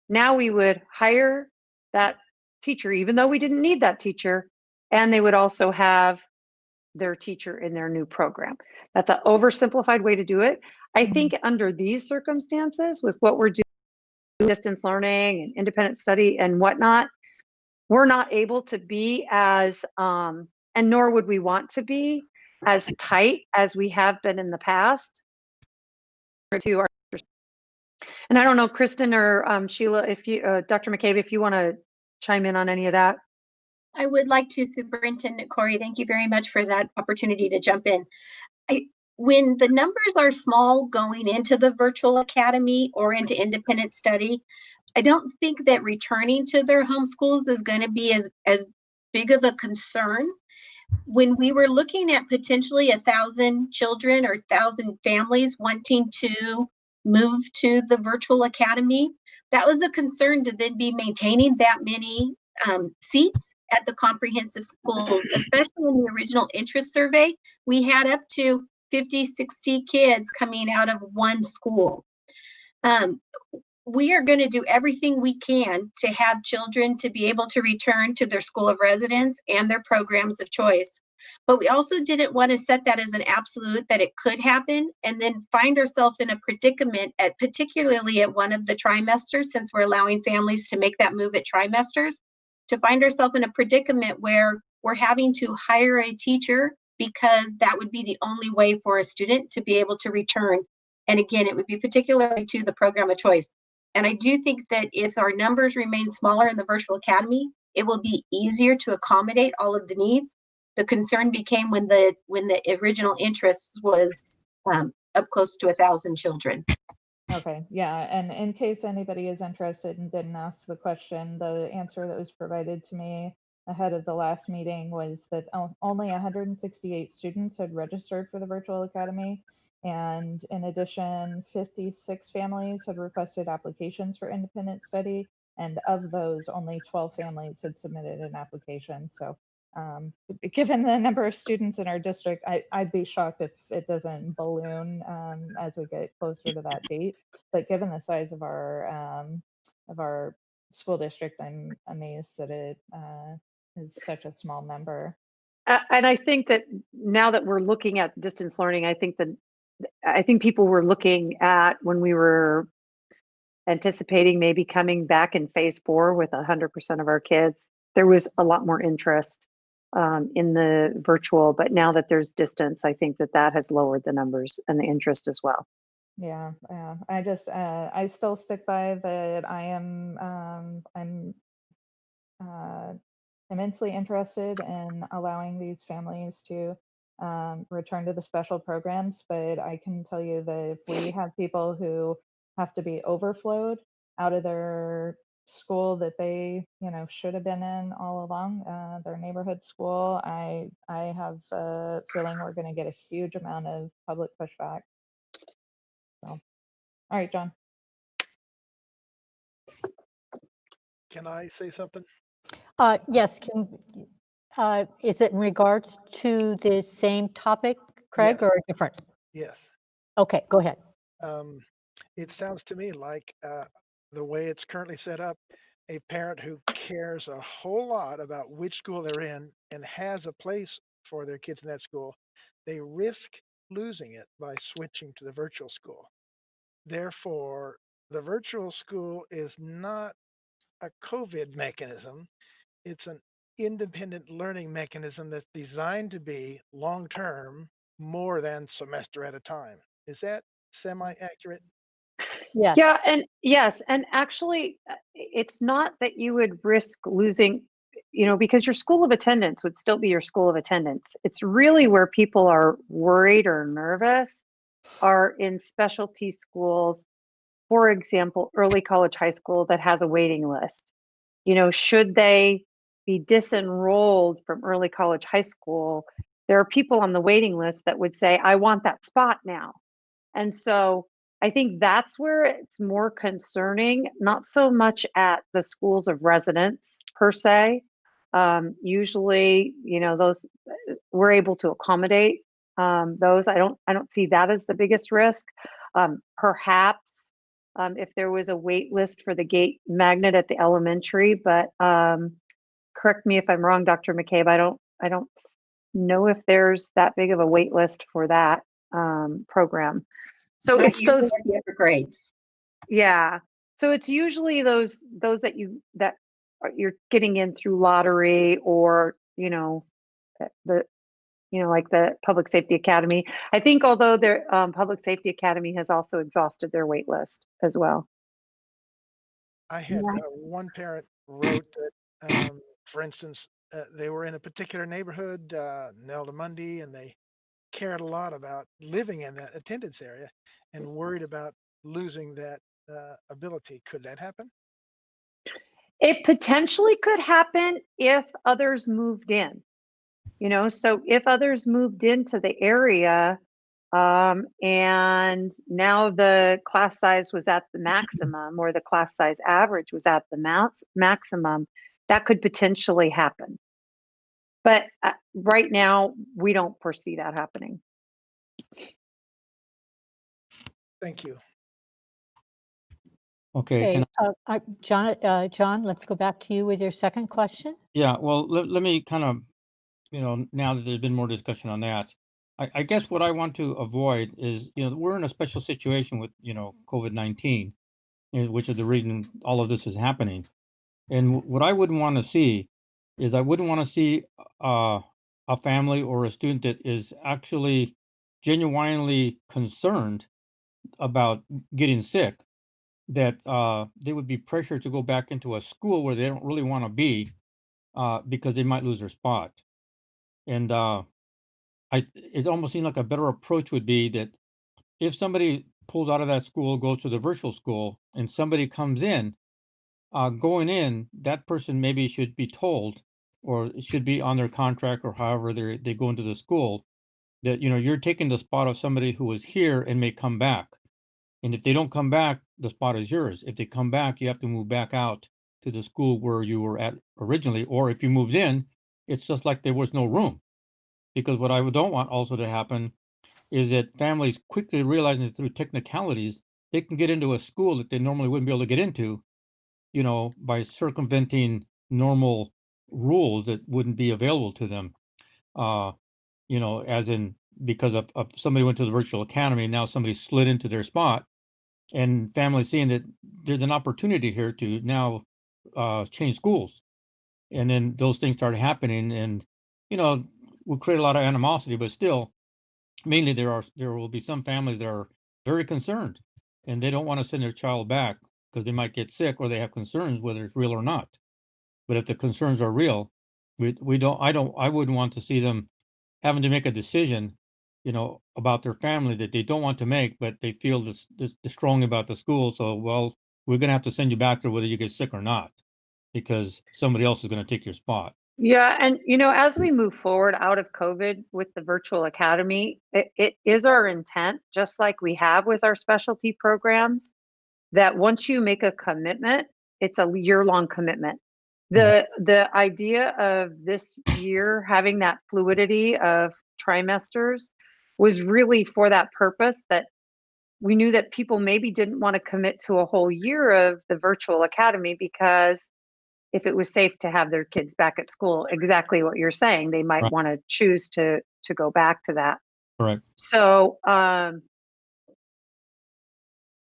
now we would hire that teacher, even though we didn't need that teacher, and they would also have their teacher in their new program. That's an oversimplified way to do it. I think under these circumstances, with what we're doing, distance learning and independent study and whatnot, we're not able to be as, and nor would we want to be, as tight as we have been in the past. And I don't know, Kristen or Sheila, if you, Dr. McCabe, if you want to chime in on any of that. I would like to, Superintendent Corey. Thank you very much for that opportunity to jump in. When the numbers are small going into the virtual academy or into independent study, I don't think that returning to their home schools is going to be as big of a concern. When we were looking at potentially 1,000 children or 1,000 families wanting to move to the virtual academy, that was a concern to then be maintaining that many seats at the comprehensive schools, especially in the original interest survey. We had up to 50, 60 kids coming out of one school. We are going to do everything we can to have children to be able to return to their school of residence and their programs of choice. But we also didn't want to set that as an absolute that it could happen and then find ourselves in a predicament particularly at one of the trimesters, since we're allowing families to make that move at trimesters, to find ourselves in a predicament where we're having to hire a teacher because that would be the only way for a student to be able to return. And again, it would be particularly to the program of choice. And I do think that if our numbers remain smaller in the virtual academy, it will be easier to accommodate all of the needs. The concern became when the original interest was up close to 1,000 children. Okay, yeah, and in case anybody is interested and didn't ask the question, the answer that was provided to me ahead of the last meeting was that only 168 students had registered for the virtual academy. And in addition, 56 families had requested applications for independent study. And of those, only 12 families had submitted an application. So given the number of students in our district, I'd be shocked if it doesn't balloon as we get closer to that date. But given the size of our school district, I'm amazed that it is such a small number. And I think that now that we're looking at distance learning, I think people were looking at when we were anticipating maybe coming back in phase 4 with 100% of our kids. There was a lot more interest in the virtual, but now that there's distance, I think that has lowered the numbers and the interest as well. Yeah, I still stick by that. I'm immensely interested in allowing these families to return to the special programs, but I can tell you that if we have people who have to be overflowed out of their school that they, should have been in all along, their neighborhood school, I have a feeling we're going to get a huge amount of public pushback. So, all right, John. Can I say something? Yes, is it in regards to the same topic, Craig, Yes. or different? Yes. Okay, go ahead. It sounds to me like the way it's currently set up, a parent who cares a whole lot about which school they're in and has a place for their kids in that school, they risk losing it by switching to the virtual school. Therefore, the virtual school is not a COVID mechanism. It's an independent learning mechanism that's designed to be long-term, more than semester at a time. Is that semi-accurate? Yes. Yeah, and yes, and actually, it's not that you would risk losing, because your school of attendance would still be your school of attendance. It's really where people are worried or nervous are in specialty schools, for example, early college, high school that has a waiting list. Should they be disenrolled from early college, high school? There are people on the waiting list that would say, I want that spot now. And so I think that's where it's more concerning, not so much at the schools of residence per se. Usually, those we're able to accommodate those. I don't see that as the biggest risk. Perhaps if there was a wait list for the gate magnet at the elementary, but correct me if I'm wrong, Dr. McCabe. I don't know if there's that big of a wait list for that program. So Not it's usually those, at the upper grades. yeah. So it's usually those that you're getting in through lottery or the like the Public Safety Academy. I think although their Public Safety Academy has also exhausted their wait list as well. I had one parent wrote that, for instance, they were in a particular neighborhood, Nelda Mundy, and they cared a lot about living in that attendance area and worried about losing that ability. Could that happen? It potentially could happen if others moved in. So if others moved into the area and now the class size was at the maximum or the class size average was at the maximum, that could potentially happen. But right now, we don't foresee that happening. Thank you. Okay, John, let's go back to you with your second question. Yeah, well, let me kind of, now that there's been more discussion on that, I guess what I want to avoid is, we're in a special situation with, COVID-19, which is the reason all of this is happening. And what I wouldn't want to see is I wouldn't want to see a family or a student that is actually genuinely concerned about getting sick, that they would be pressured to go back into a school where they don't really want to be because they might lose their spot. And it almost seemed like a better approach would be that if somebody pulls out of that school, goes to the virtual school, and somebody comes in, going in, that person maybe should be told, or it should be on their contract, or however they go into the school, that you're taking the spot of somebody who was here and may come back. And if they don't come back, the spot is yours. If they come back, you have to move back out to the school where you were at originally. Or if you moved in, it's just like there was no room. Because what I don't want also to happen is that families quickly realizing that through technicalities, they can get into a school that they normally wouldn't be able to get into, by circumventing normal rules that wouldn't be available to them. As in because of somebody went to the virtual academy, now somebody slid into their spot, and families seeing that there's an opportunity here to now change schools. And then those things started happening, and will create a lot of animosity, but still, mainly there will be some families that are very concerned, and they don't want to send their child back because they might get sick or they have concerns whether it's real or not. But if the concerns are real, I wouldn't want to see them having to make a decision, about their family that they don't want to make, but they feel this strongly about the school. So, well, we're going to have to send you back there whether you get sick or not, because somebody else is going to take your spot. Yeah, and as we move forward out of COVID with the virtual academy, it is our intent, just like we have with our specialty programs, that once you make a commitment, it's a year-long commitment. The idea of this year having that fluidity of trimesters was really for that purpose, that we knew that people maybe didn't want to commit to a whole year of the virtual academy, because if it was safe to have their kids back at school, exactly what you're saying, they might Right. want to choose to go back to that. Correct. So,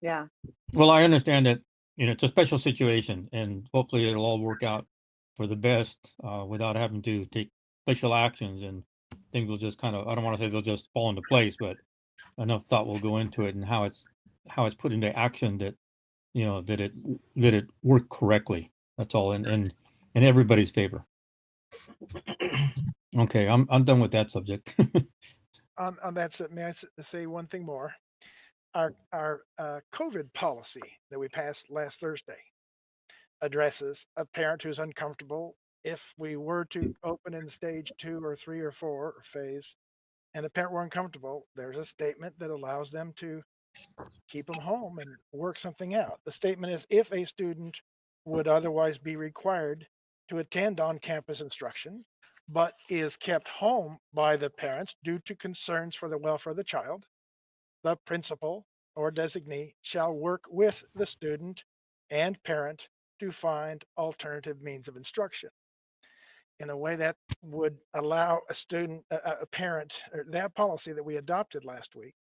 yeah. Well, I understand that, it's a special situation, and hopefully it'll all work out for the best, without having to take special actions, and things will just kind of, I don't want to say they'll just fall into place, but enough thought will go into it and how it's put into action that, that it worked correctly. That's all, in everybody's favor. Okay, I'm done with that subject. On that, may I say one thing more? Our COVID policy that we passed last Thursday addresses a parent who's uncomfortable if we were to open in stage 2 or 3 or 4 phase, and the parent were uncomfortable. There's a statement that allows them to keep them home and work something out. The statement is, if a student would otherwise be required to attend on-campus instruction, but is kept home by the parents due to concerns for the welfare of the child, the principal or designee shall work with the student and parent to find alternative means of instruction. In a way that would allow a parent, or that policy that we adopted last week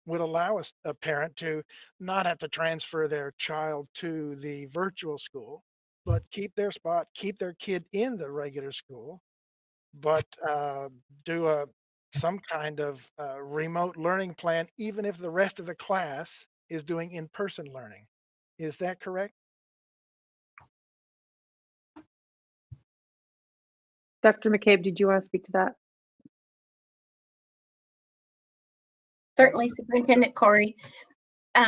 would allow a parent to not have to transfer their child to the virtual school, but keep their spot, keep their kid in the regular school, but do some kind of remote learning plan, even if the rest of the class is doing in-person learning. Is that correct? Dr. McCabe, did you want to speak to that? Certainly, Superintendent Corey.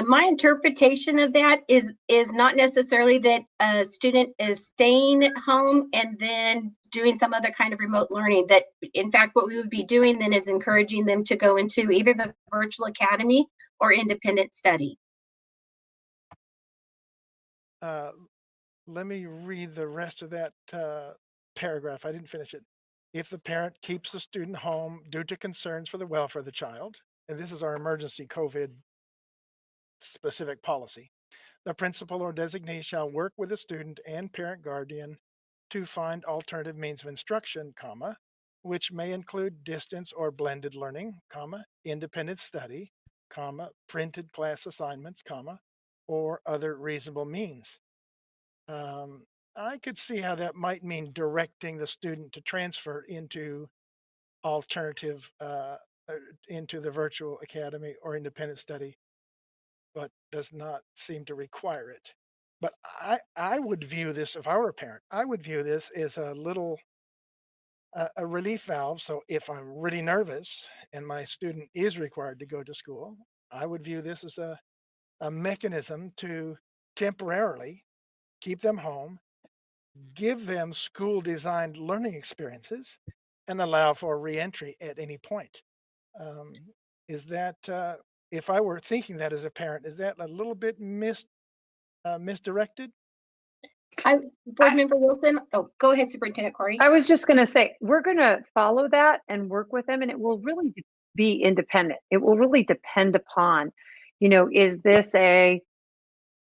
My interpretation of that is not necessarily that a student is staying at home and then doing some other kind of remote learning. That, in fact, what we would be doing then is encouraging them to go into either the virtual academy or independent study. Let me read the rest of that paragraph. I didn't finish it. If the parent keeps the student home due to concerns for the welfare of the child, and this is our emergency COVID specific policy, the principal or designee shall work with the student and parent guardian to find alternative means of instruction, comma, which may include distance or blended learning, comma, independent study, comma, printed class assignments, comma, or other reasonable means. I could see how that might mean directing the student to transfer into alternative, into the virtual academy or independent study, but does not seem to require it. But I would view this, if I were a parent, I would view this as a little, a relief valve. So if I'm really nervous and my student is required to go to school, I would view this as a mechanism to temporarily keep them home, give them school designed learning experiences, and allow for reentry at any point. Is that, if I were thinking that as a parent, is that a little bit misdirected? Board Member Wilson, oh, go ahead, Superintendent Corey. I was just going to say, we're going to follow that and work with them, and it will really be independent. It will really depend upon, is this a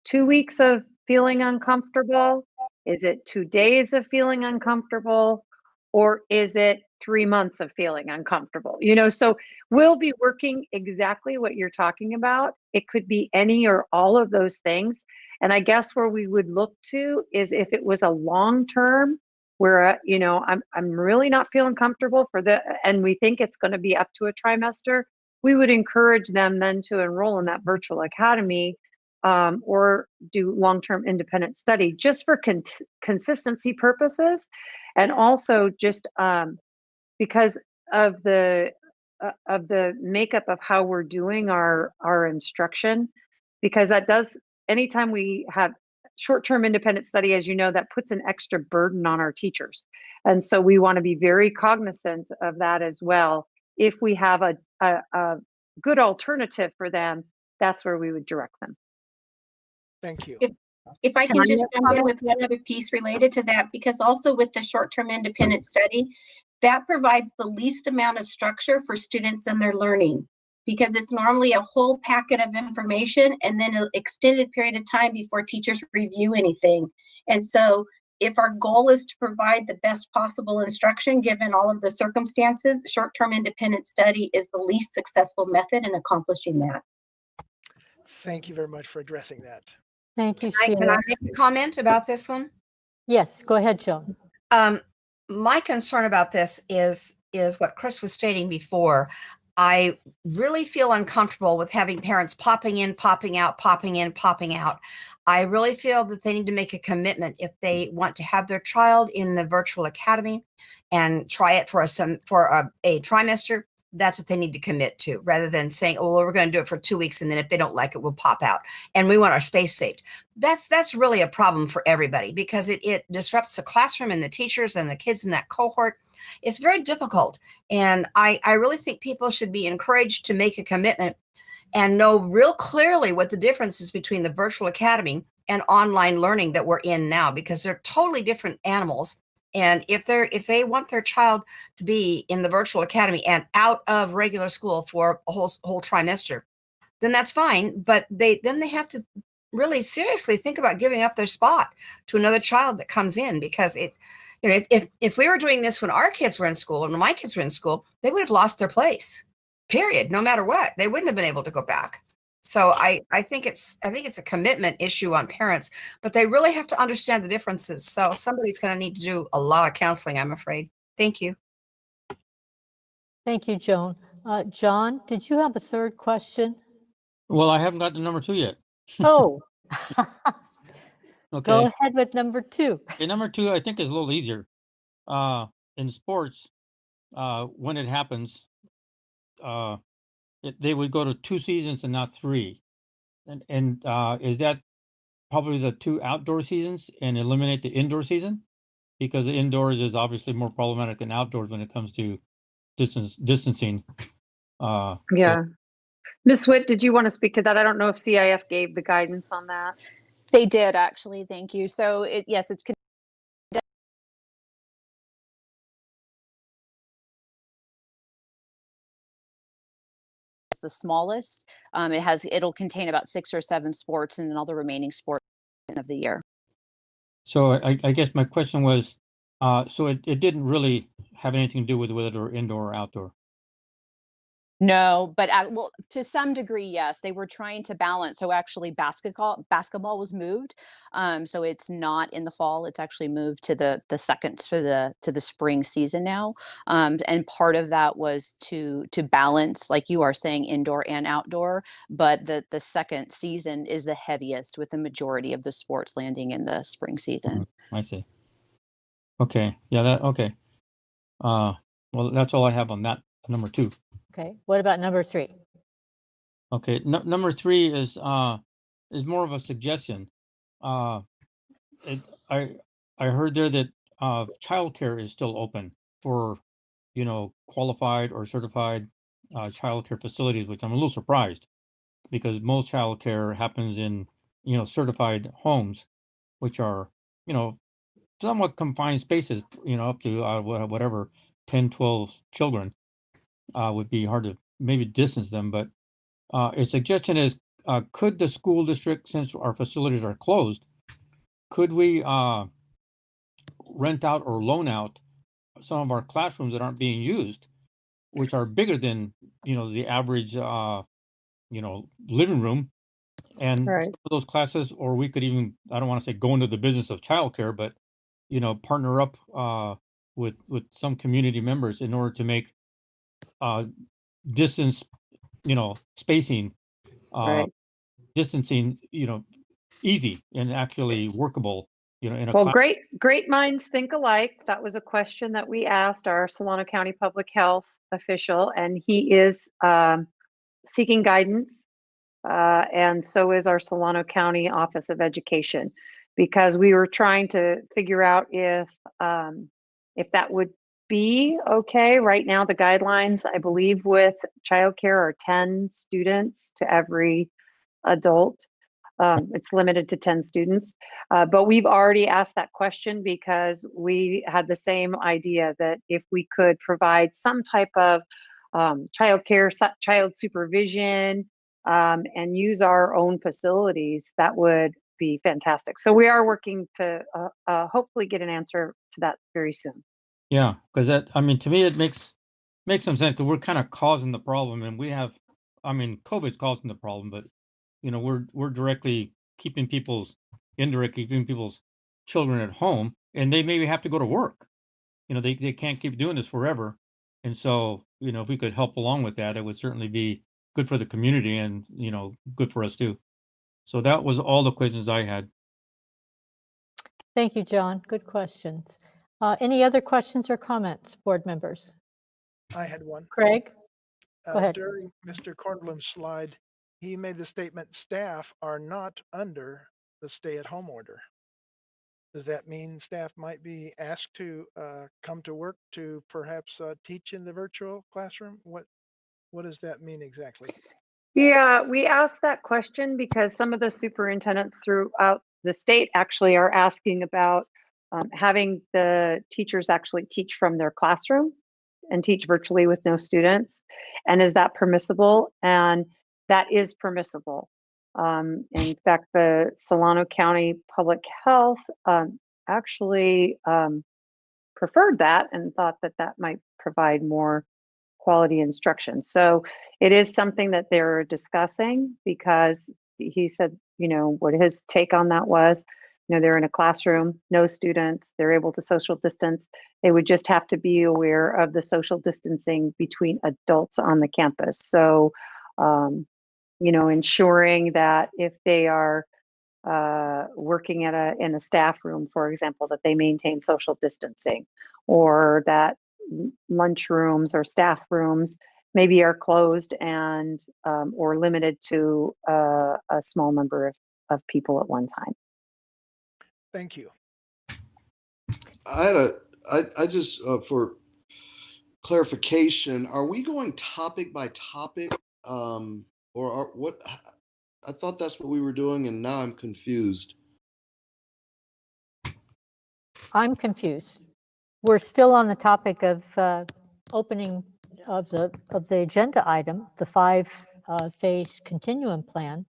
2 weeks of feeling uncomfortable? Is it 2 days of feeling uncomfortable? Or is it 3 months of feeling uncomfortable? So we'll be working exactly what you're talking about. It could be any or all of those things. And I guess where we would look to is if it was a long term where, I'm really not feeling comfortable and we think it's going to be up to a trimester, we would encourage them then to enroll in that virtual academy or do long-term independent study, just for consistency purposes, and also just because of the makeup of how we're doing our instruction, because that does, anytime we have short-term independent study, as you know, that puts an extra burden on our teachers. And so we want to be very cognizant of that as well. If we have a good alternative for them, that's where we would direct them. Thank you. If I Can can I just make a jump in comment? with one other piece related to that, because also with the short-term independent study, that provides the least amount of structure for students and their learning, because it's normally a whole packet of information and then an extended period of time before teachers review anything. And so if our goal is to provide the best possible instruction, given all of the circumstances, short-term independent study is the least successful method in accomplishing that. Thank you very much for addressing that. Thank you, Can Sheila. I make a comment about this one? Yes, go ahead, Joan. My concern about this is what Chris was stating before. I really feel uncomfortable with having parents popping in, popping out, popping in, popping out. I really feel that they need to make a commitment if they want to have their child in the virtual academy and try it for a trimester. That's what they need to commit to, rather than saying, oh, well, we're going to do it for 2 weeks, and then if they don't like it, we'll pop out. And we want our space saved. That's really a problem for everybody, because it disrupts the classroom and the teachers and the kids in that cohort. It's very difficult. And I really think people should be encouraged to make a commitment and know real clearly what the difference is between the virtual academy and online learning that we're in now, because they're totally different animals. And if they want their child to be in the virtual academy and out of regular school for a whole trimester, then that's fine. But they have to really seriously think about giving up their spot to another child that comes in, because if we were doing this when our kids were in school and when my kids were in school, they would have lost their place, period. No matter what, they wouldn't have been able to go back. So I think it's a commitment issue on parents, but they really have to understand the differences. So somebody's going to need to do a lot of counseling, I'm afraid. Thank you. Thank you, Joan. John, did you have a third question? Well, I haven't got to number 2 yet. Oh, Okay. go ahead with number 2. Okay, number 2, I think, is a little easier. In sports, when it happens, they would go to 2 seasons and not 3. And is that probably the 2 outdoor seasons and eliminate the indoor season? Because the indoors is obviously more problematic than outdoors when it comes to distancing. Yeah. Ms. Witt, did you want to speak to that? I don't know if CIF gave the guidance on that. They did, actually. Thank you. So yes, it's the smallest. It'll contain about 6 or 7 sports and then all the remaining sports of the year. So I guess my question was, so it didn't really have anything to do with whether they're indoor or outdoor. No, but well, to some degree, yes. They were trying to balance. So actually, basketball was moved. So it's not in the fall. It's actually moved to the second to the spring season now. And part of that was to balance, like you are saying, indoor and outdoor. But the second season is the heaviest, with the majority of the sports landing in the spring season. I see. Okay. Yeah. Okay. Well, that's all I have on that number 2. Okay. What about number 3? Okay. Number 3 is more of a suggestion. I heard there that childcare is still open for qualified or certified childcare facilities, which I'm a little surprised, because most childcare happens in certified homes, which are somewhat confined spaces, up to whatever 10, 12 children. Would be hard to maybe distance them, but a suggestion is, could the school district, since our facilities are closed, could we rent out or loan out some of our classrooms that aren't being used, which are bigger than the average living room, and Right. some of those classes, or we could even, I don't want to say go into the business of childcare, but partner up with some community members in order to make distance spacing Right. distancing, easy and actually workable, in a Well, class. great minds think alike. That was a question that we asked our Solano County Public Health official, and he is seeking guidance, and so is our Solano County Office of Education, because we were trying to figure out if that would be okay. Right now, the guidelines, I believe, with childcare are 10 students to every adult. It's limited to 10 students, but we've already asked that question because we had the same idea that if we could provide some type of childcare, child supervision, and use our own facilities, that would be fantastic. So we are working to hopefully get an answer to that very soon. Yeah, because to me, it makes some sense, because we're kind of causing the problem, and COVID's causing the problem, but we're directly keeping indirectly keeping people's children at home, and they maybe have to go to work. They can't keep doing this forever. And so, if we could help along with that, it would certainly be good for the community and, good for us too. So that was all the questions I had. Thank you, John. Good questions. Any other questions or comments, board members? I had one. Craig, go ahead. During Mr. Kornblum's slide, he made the statement, staff are not under the stay-at-home order. Does that mean staff might be asked to come to work to perhaps teach in the virtual classroom? What does that mean exactly? Yeah, we asked that question because some of the superintendents throughout the state actually are asking about having the teachers actually teach from their classroom and teach virtually with no students. And is that permissible? And that is permissible. In fact, the Solano County Public Health actually preferred that and thought that that might provide more quality instruction. So it is something that they're discussing, because he said, what his take on that was, they're in a classroom, no students, they're able to social distance. They would just have to be aware of the social distancing between adults on the campus. So, ensuring that if they are working in a staff room, for example, that they maintain social distancing, or that lunch rooms or staff rooms maybe are closed and or limited to a small number of people at one time. Thank you. I just for clarification, are we going topic by topic, or what? I thought that's what we were doing, and now I'm confused. I'm confused. We're still on the topic of opening of the agenda item, the 5-phase continuum plan.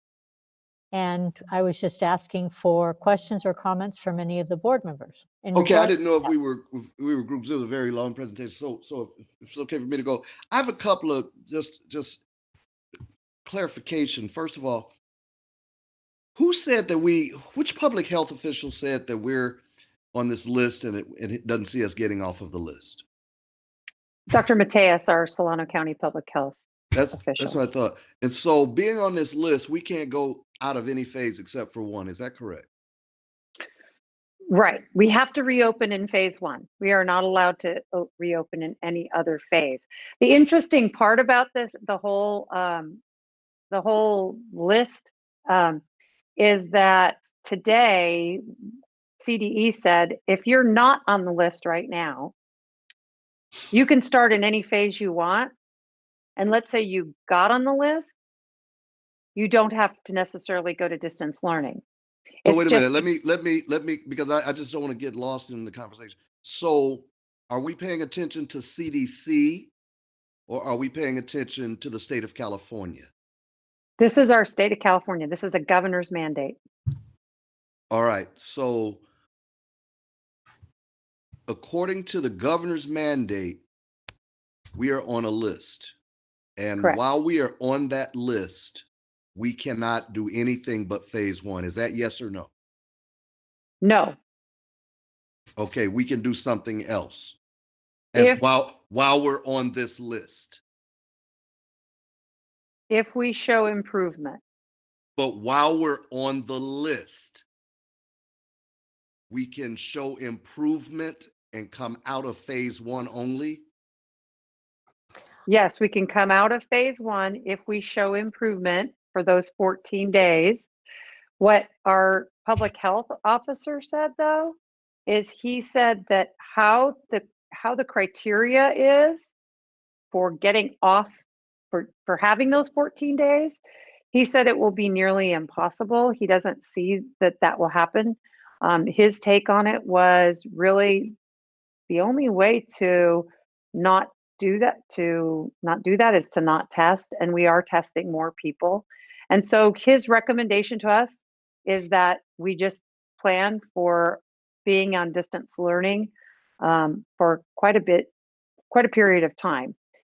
And I was just asking for questions or comments from any of the board members. Okay, I didn't know if we were groups. It was a very long presentation, so if it's okay for me to go, I have a couple of just clarification. First of all, who said that which public health official said that we're on this list and it doesn't see us getting off of the list? Dr. Mateus, our Solano County Public Health official. That's what I thought. And so being on this list, we can't go out of any phase except for one. Is that correct? Right. We have to reopen in phase 1. We are not allowed to reopen in any other phase. The interesting part about this, the whole list, is that today CDE said if you're not on the list right now, you can start in any phase you want. And let's say you got on the list, you don't have to necessarily go to distance learning. So wait a minute. Let me, because I just don't want to get lost in the conversation. So are we paying attention to CDC, or are we paying attention to the state of California? This is our state of California. This is a governor's mandate. All right. So according to the governor's mandate, we are on a list. And Correct. While we are on that list, we cannot do anything but phase 1. Is that yes or no? No. Okay, we can do something else. While we're on this list. If we show improvement. But while we're on the list, we can show improvement and come out of phase one only? Yes, we can come out of phase one if we show improvement for those 14 days. What our public health officer said, though, is he said that how the criteria is for getting off for having those 14 days, he said it will be nearly impossible. He doesn't see that will happen. His take on it was really the only way to not do that is to not test, and we are testing more people. And so his recommendation to us is that we just plan for being on distance learning for quite a period of time.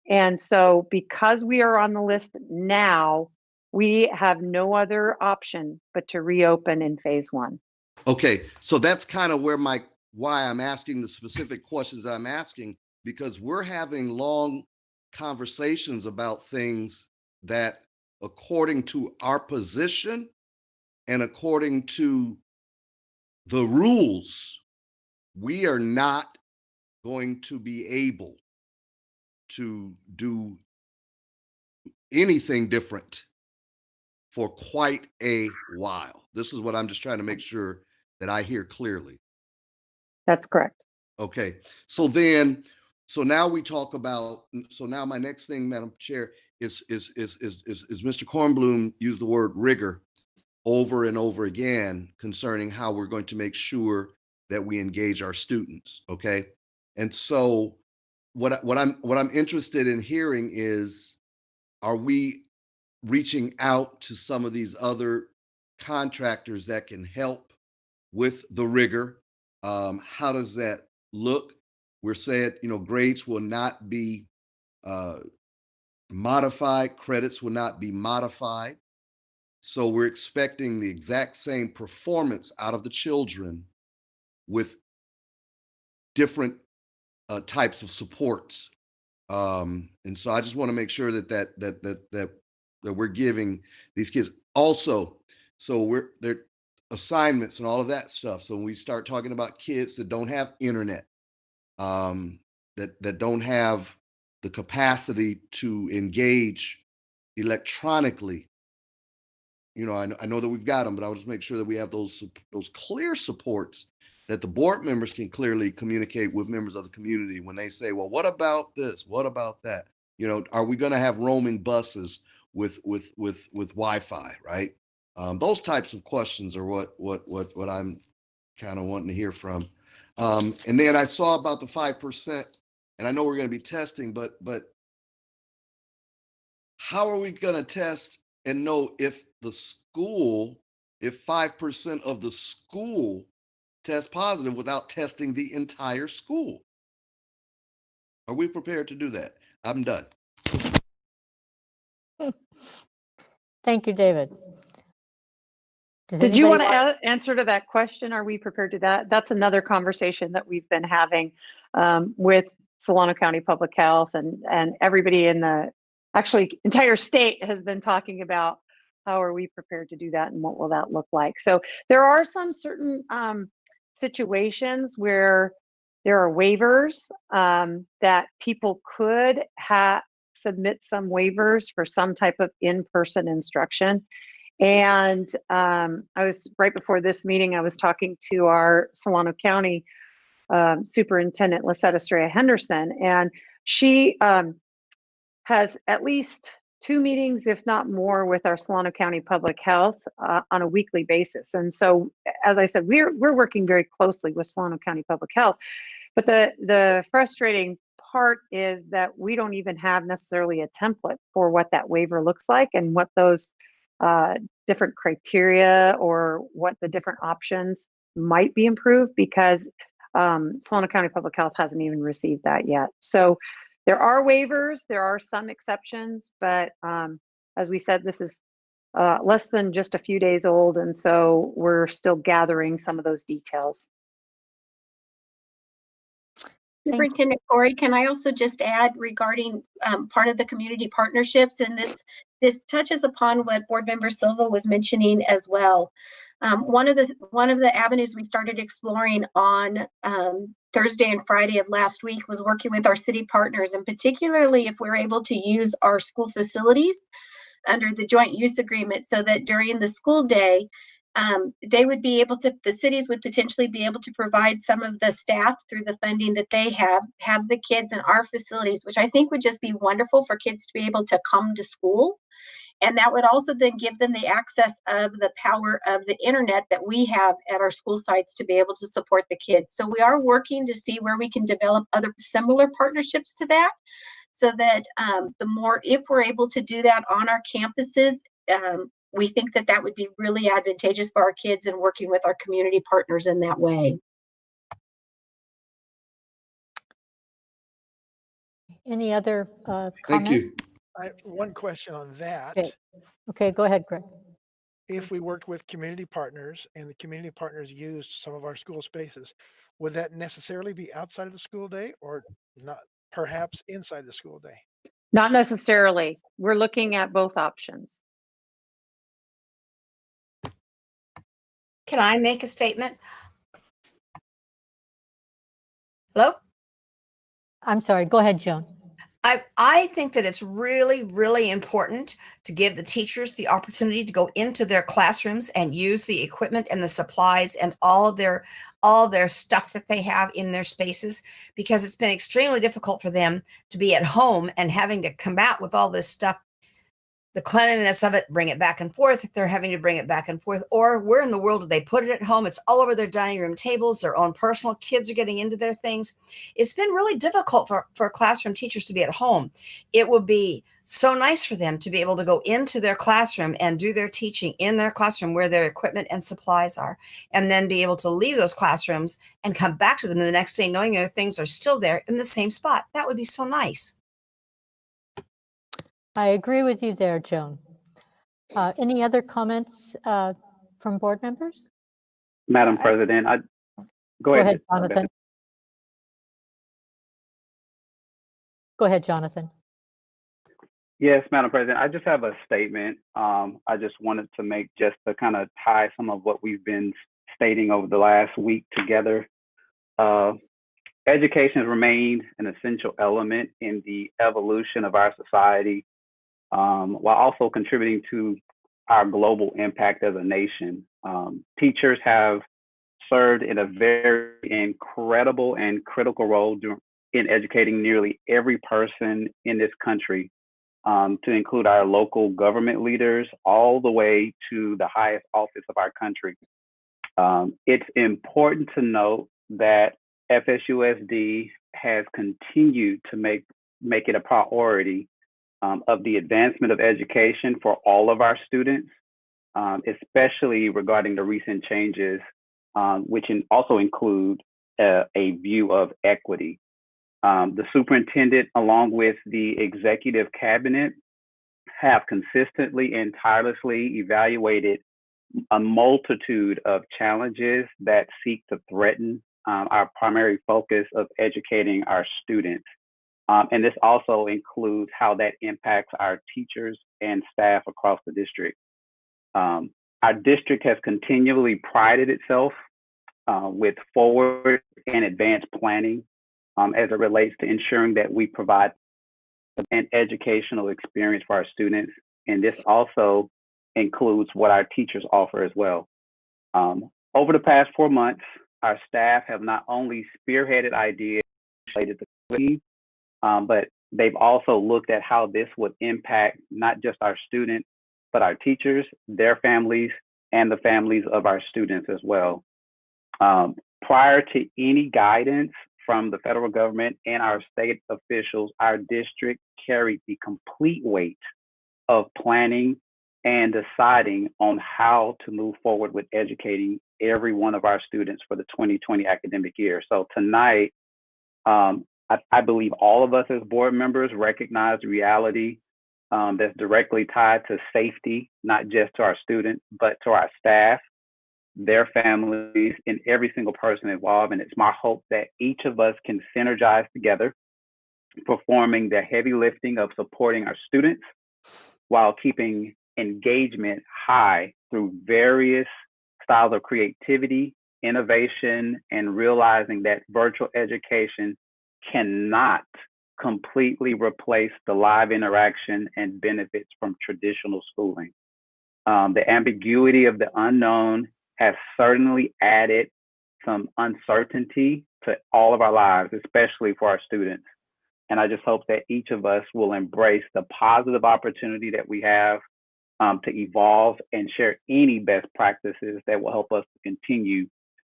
And so because we are on the list now, we have no other option but to reopen in phase one. Okay, so that's kind of why I'm asking the specific questions I'm asking, because we're having long conversations about things that, according to our position and according to the rules, we are not going to be able to do anything different for quite a while. This is what I'm just trying to make sure that I hear clearly. That's correct. Okay, so now we talk about, so now my next thing, Madam Chair, is Mr. Kornblum used the word rigor over and over again concerning how we're going to make sure that we engage our students. Okay, and so what I'm interested in hearing is, are we reaching out to some of these other contractors that can help with the rigor? How does that look? We're saying, grades will not be modified, credits will not be modified. So we're expecting the exact same performance out of the children with different types of supports. And so I just want to make sure that we're giving these kids also, so they're assignments and all of that stuff. So when we start talking about kids that don't have internet, that don't have the capacity to engage electronically, I know that we've got them, but I'll just make sure that we have those clear supports that the board members can clearly communicate with members of the community when they say, well, what about this? What about that? Are we going to have roaming buses with Wi-Fi, right? Those types of questions are what I'm kind of wanting to hear from. And then I saw about the 5%, and I know we're going to be testing, but how are we going to test and know if 5% of the school test positive without testing the entire school? Are we prepared to do that? I'm done. Thank you, David. Did you want to answer to that question? Are we prepared to do that? That's another conversation that we've been having with Solano County Public Health, and everybody in the entire state has been talking about how are we prepared to do that and what will that look like. So there are some certain situations where there are waivers that people could submit some waivers for some type of in-person instruction. And I was, right before this meeting, I was talking to our Solano County Superintendent, Lisette Estrella Henderson, and she has at least 2 meetings, if not more, with our Solano County Public Health on a weekly basis. And so, as I said, we're working very closely with Solano County Public Health. But the frustrating part is that we don't even have necessarily a template for what that waiver looks like and what those different criteria or what the different options might be improved, because Solano County Public Health hasn't even received that yet. So there are waivers, there are some exceptions, but as we said, this is less than just a few days old, and so we're still gathering some of those details. Superintendent Corey, can I also just add regarding part of the community partnerships in this this touches upon what Board Member Silva was mentioning as well. One of the avenues we started exploring on Thursday and Friday of last week was working with our city partners, and particularly if we're able to use our school facilities under the joint use agreement, so that during the school day, they would be able to, the cities would potentially be able to provide some of the staff through the funding that they have the kids in our facilities, which I think would just be wonderful for kids to be able to come to school. And that would also then give them the access of the power of the internet that we have at our school sites to be able to support the kids. So we are working to see where we can develop other similar partnerships to that, so that if we're able to do that on our campuses, we think that that would be really advantageous for our kids and working with our community partners in that way. Any other comments? Thank you. I have one question on that. Okay, go ahead, Greg. If we worked with community partners and the community partners used some of our school spaces, would that necessarily be outside of the school day or not, perhaps inside the school day? Not necessarily. We're looking at both options. Can I make a statement? Hello? I'm sorry, go ahead, Joan. I think that it's really, really important to give the teachers the opportunity to go into their classrooms and use the equipment and the supplies and all their stuff that they have in their spaces, because it's been extremely difficult for them to be at home and having to combat with all this stuff, the cleanliness of it, bring it back and forth if they're having to bring it back and forth, or where in the world do they put it at home? It's all over their dining room tables, their own personal kids are getting into their things. It's been really difficult for classroom teachers to be at home. It would be so nice for them to be able to go into their classroom and do their teaching in their classroom where their equipment and supplies are, and then be able to leave those classrooms and come back to them the next day knowing their things are still there in the same spot. That would be so nice. I agree with you there, Joan. Any other comments from board members? Madam President, go ahead, Jonathan. Go ahead, Jonathan. Yes, Madam President, I just have a statement. I just wanted to make just to kind of tie some of what we've been stating over the last week together. Education has remained an essential element in the evolution of our society, while also contributing to our global impact as a nation. Teachers have served in a very incredible and critical role in educating nearly every person in this country, to include our local government leaders all the way to the highest office of our country. It's important to note that FSUSD has continued to make it a priority of the advancement of education for all of our students, especially regarding the recent changes, which also include a view of equity. The superintendent, along with the executive cabinet, have consistently and tirelessly evaluated a multitude of challenges that seek to threaten our primary focus of educating our students. And this also includes how that impacts our teachers and staff across the district. Our district has continually prided itself with forward and advanced planning as it relates to ensuring that we provide an educational experience for our students. And this also includes what our teachers offer as well. Over the past 4 months, our staff have not only spearheaded ideas related to equity, but they've also looked at how this would impact not just our students, but our teachers, their families, and the families of our students as well. Prior to any guidance from the federal government and our state officials, our district carried the complete weight of planning and deciding on how to move forward with educating every one of our students for the 2020 academic year. So tonight, I believe all of us as board members recognize the reality that's directly tied to safety, not just to our students, but to our staff, their families, and every single person involved. And it's my hope that each of us can synergize together, performing the heavy lifting of supporting our students while keeping engagement high through various styles of creativity, innovation, and realizing that virtual education cannot completely replace the live interaction and benefits from traditional schooling. The ambiguity of the unknown has certainly added some uncertainty to all of our lives, especially for our students. And I just hope that each of us will embrace the positive opportunity that we have to evolve and share any best practices that will help us to continue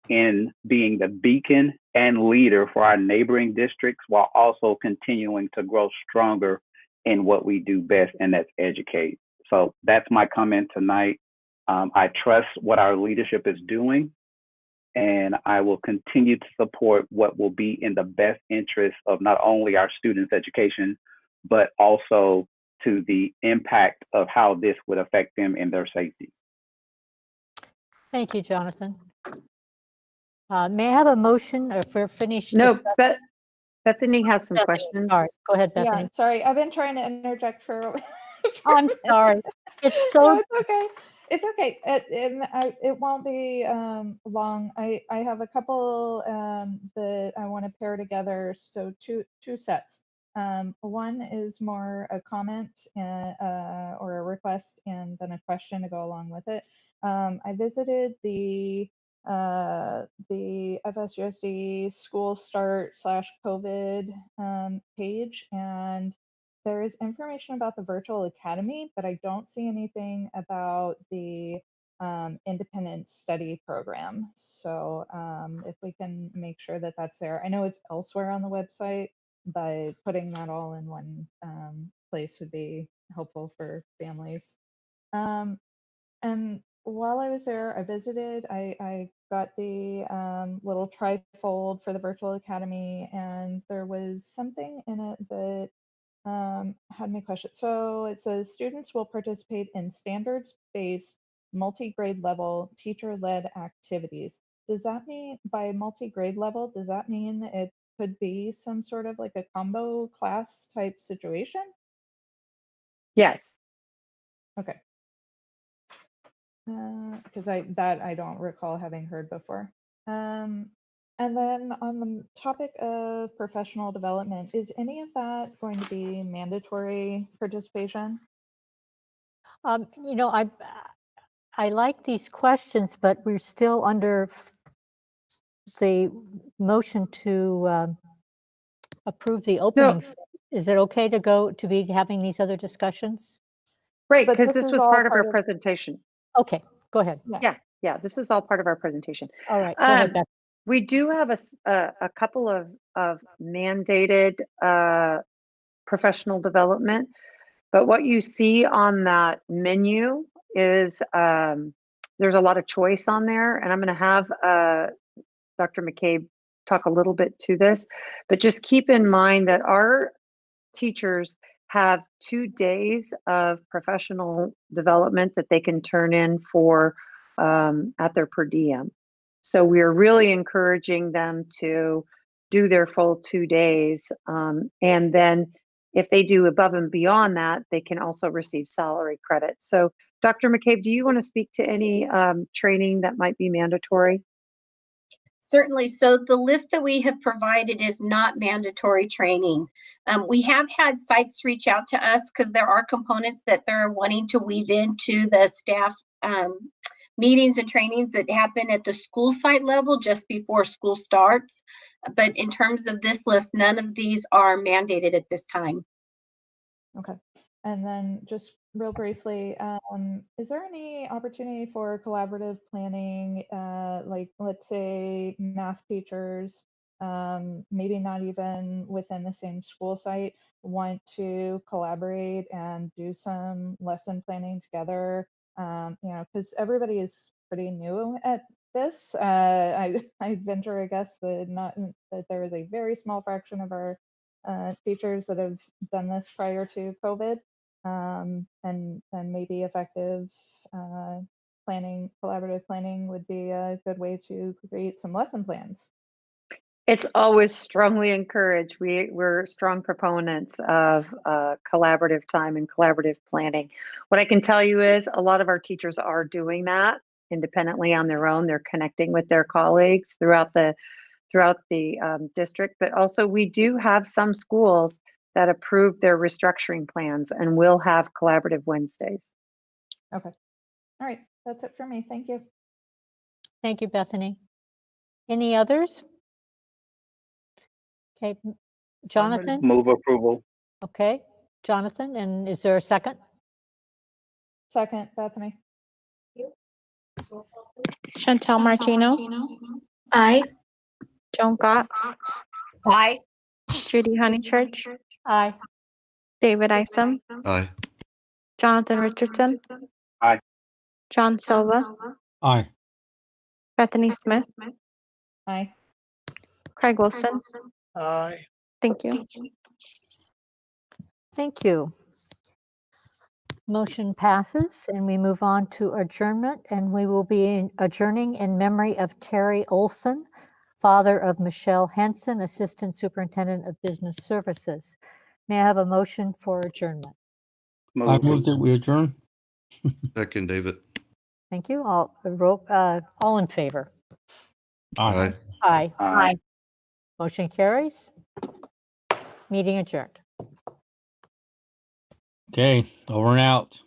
in being the beacon and leader for our neighboring districts, while also continuing to grow stronger in what we do best, and that's educate. So that's my comment tonight. I trust what our leadership is doing, and I will continue to support what will be in the best interest of not only our students' education, but also to the impact of how this would affect them in their safety. Thank you, Jonathan. May I have a motion if we're finished? No, Bethany has some Bethany, questions. sorry. Go ahead, Yeah, Bethany. sorry. I've been trying to interject for. I'm sorry. It's No, so. it's okay. It's okay. It won't be long. I have a couple that I want to pair together. So two sets. One is more a comment or a request, and then a question to go along with it. I visited the FSUSD school start /COVID page, and there is information about the virtual academy, but I don't see anything about the independent study program. So if we can make sure that that's there. I know it's elsewhere on the website, but putting that all in one place would be helpful for families. And while I was there, I visited, I got the little trifold for the virtual academy, and there was something in it that had me question. So it says students will participate in standards-based multi-grade level teacher-led activities. Does that mean by multi-grade level, does that mean it could be some sort of like a combo class type situation? Yes. Okay. Because I don't recall having heard before. And then on the topic of professional development, is any of that going to be mandatory participation? You know, I like these questions, but we're still under the motion to approve the opening. No. Is it okay to be having these other discussions? Right, But because this this is was all part of part our of- presentation. Okay, go ahead. Yeah, this is all part of our presentation. All right, go ahead, Beth. We do have a couple of mandated professional development, but what you see on that menu is there's a lot of choice on there, and I'm going to have Dr. McCabe talk a little bit to this, but just keep in mind that our teachers have 2 days of professional development that they can turn in for at their per diem. So we are really encouraging them to do their full 2 days. And then if they do above and beyond that, they can also receive salary credit. So Dr. McCabe, do you want to speak to any training that might be mandatory? Certainly. So the list that we have provided is not mandatory training. We have had sites reach out to us because there are components that they're wanting to weave into the staff meetings and trainings that happen at the school site level just before school starts. But in terms of this list, none of these are mandated at this time. Okay. And then just real briefly, is there any opportunity for collaborative planning, like let's say math teachers, maybe not even within the same school site, want to collaborate and do some lesson planning together? You know, because everybody is pretty new at this. I venture a guess that there is a very small fraction of our teachers that have done this prior to COVID, and maybe effective planning, collaborative planning would be a good way to create some lesson plans. It's always strongly encouraged. We're strong proponents of collaborative time and collaborative planning. What I can tell you is a lot of our teachers are doing that independently on their own. They're connecting with their colleagues throughout the district, but also we do have some schools that approve their restructuring plans and will have collaborative Wednesdays. Okay. All right. That's it for me. Thank you. Thank you, Bethany. Any others? Okay, Jonathan? Move approval. Okay, Jonathan, and is there a second? Second, Bethany. Chantel Martino. Aye. Joan Gott. Aye. Judy Honeychurch. Aye. David Isom. Aye. Jonathan Richardson. Aye. John Silva. Aye. Bethany Smith. Aye. Craig Wilson. Aye. Thank you. Thank you. Motion passes, and we move on to adjournment, and we will be adjourning in memory of Terry Olson, father of Michelle Henson, Assistant Superintendent of Business Services. May I have a motion for adjournment? I move that we adjourn. Second, David. Thank you. All in favor? Aye. Aye. Aye. Motion carries. Meeting adjourned. Okay, over and out.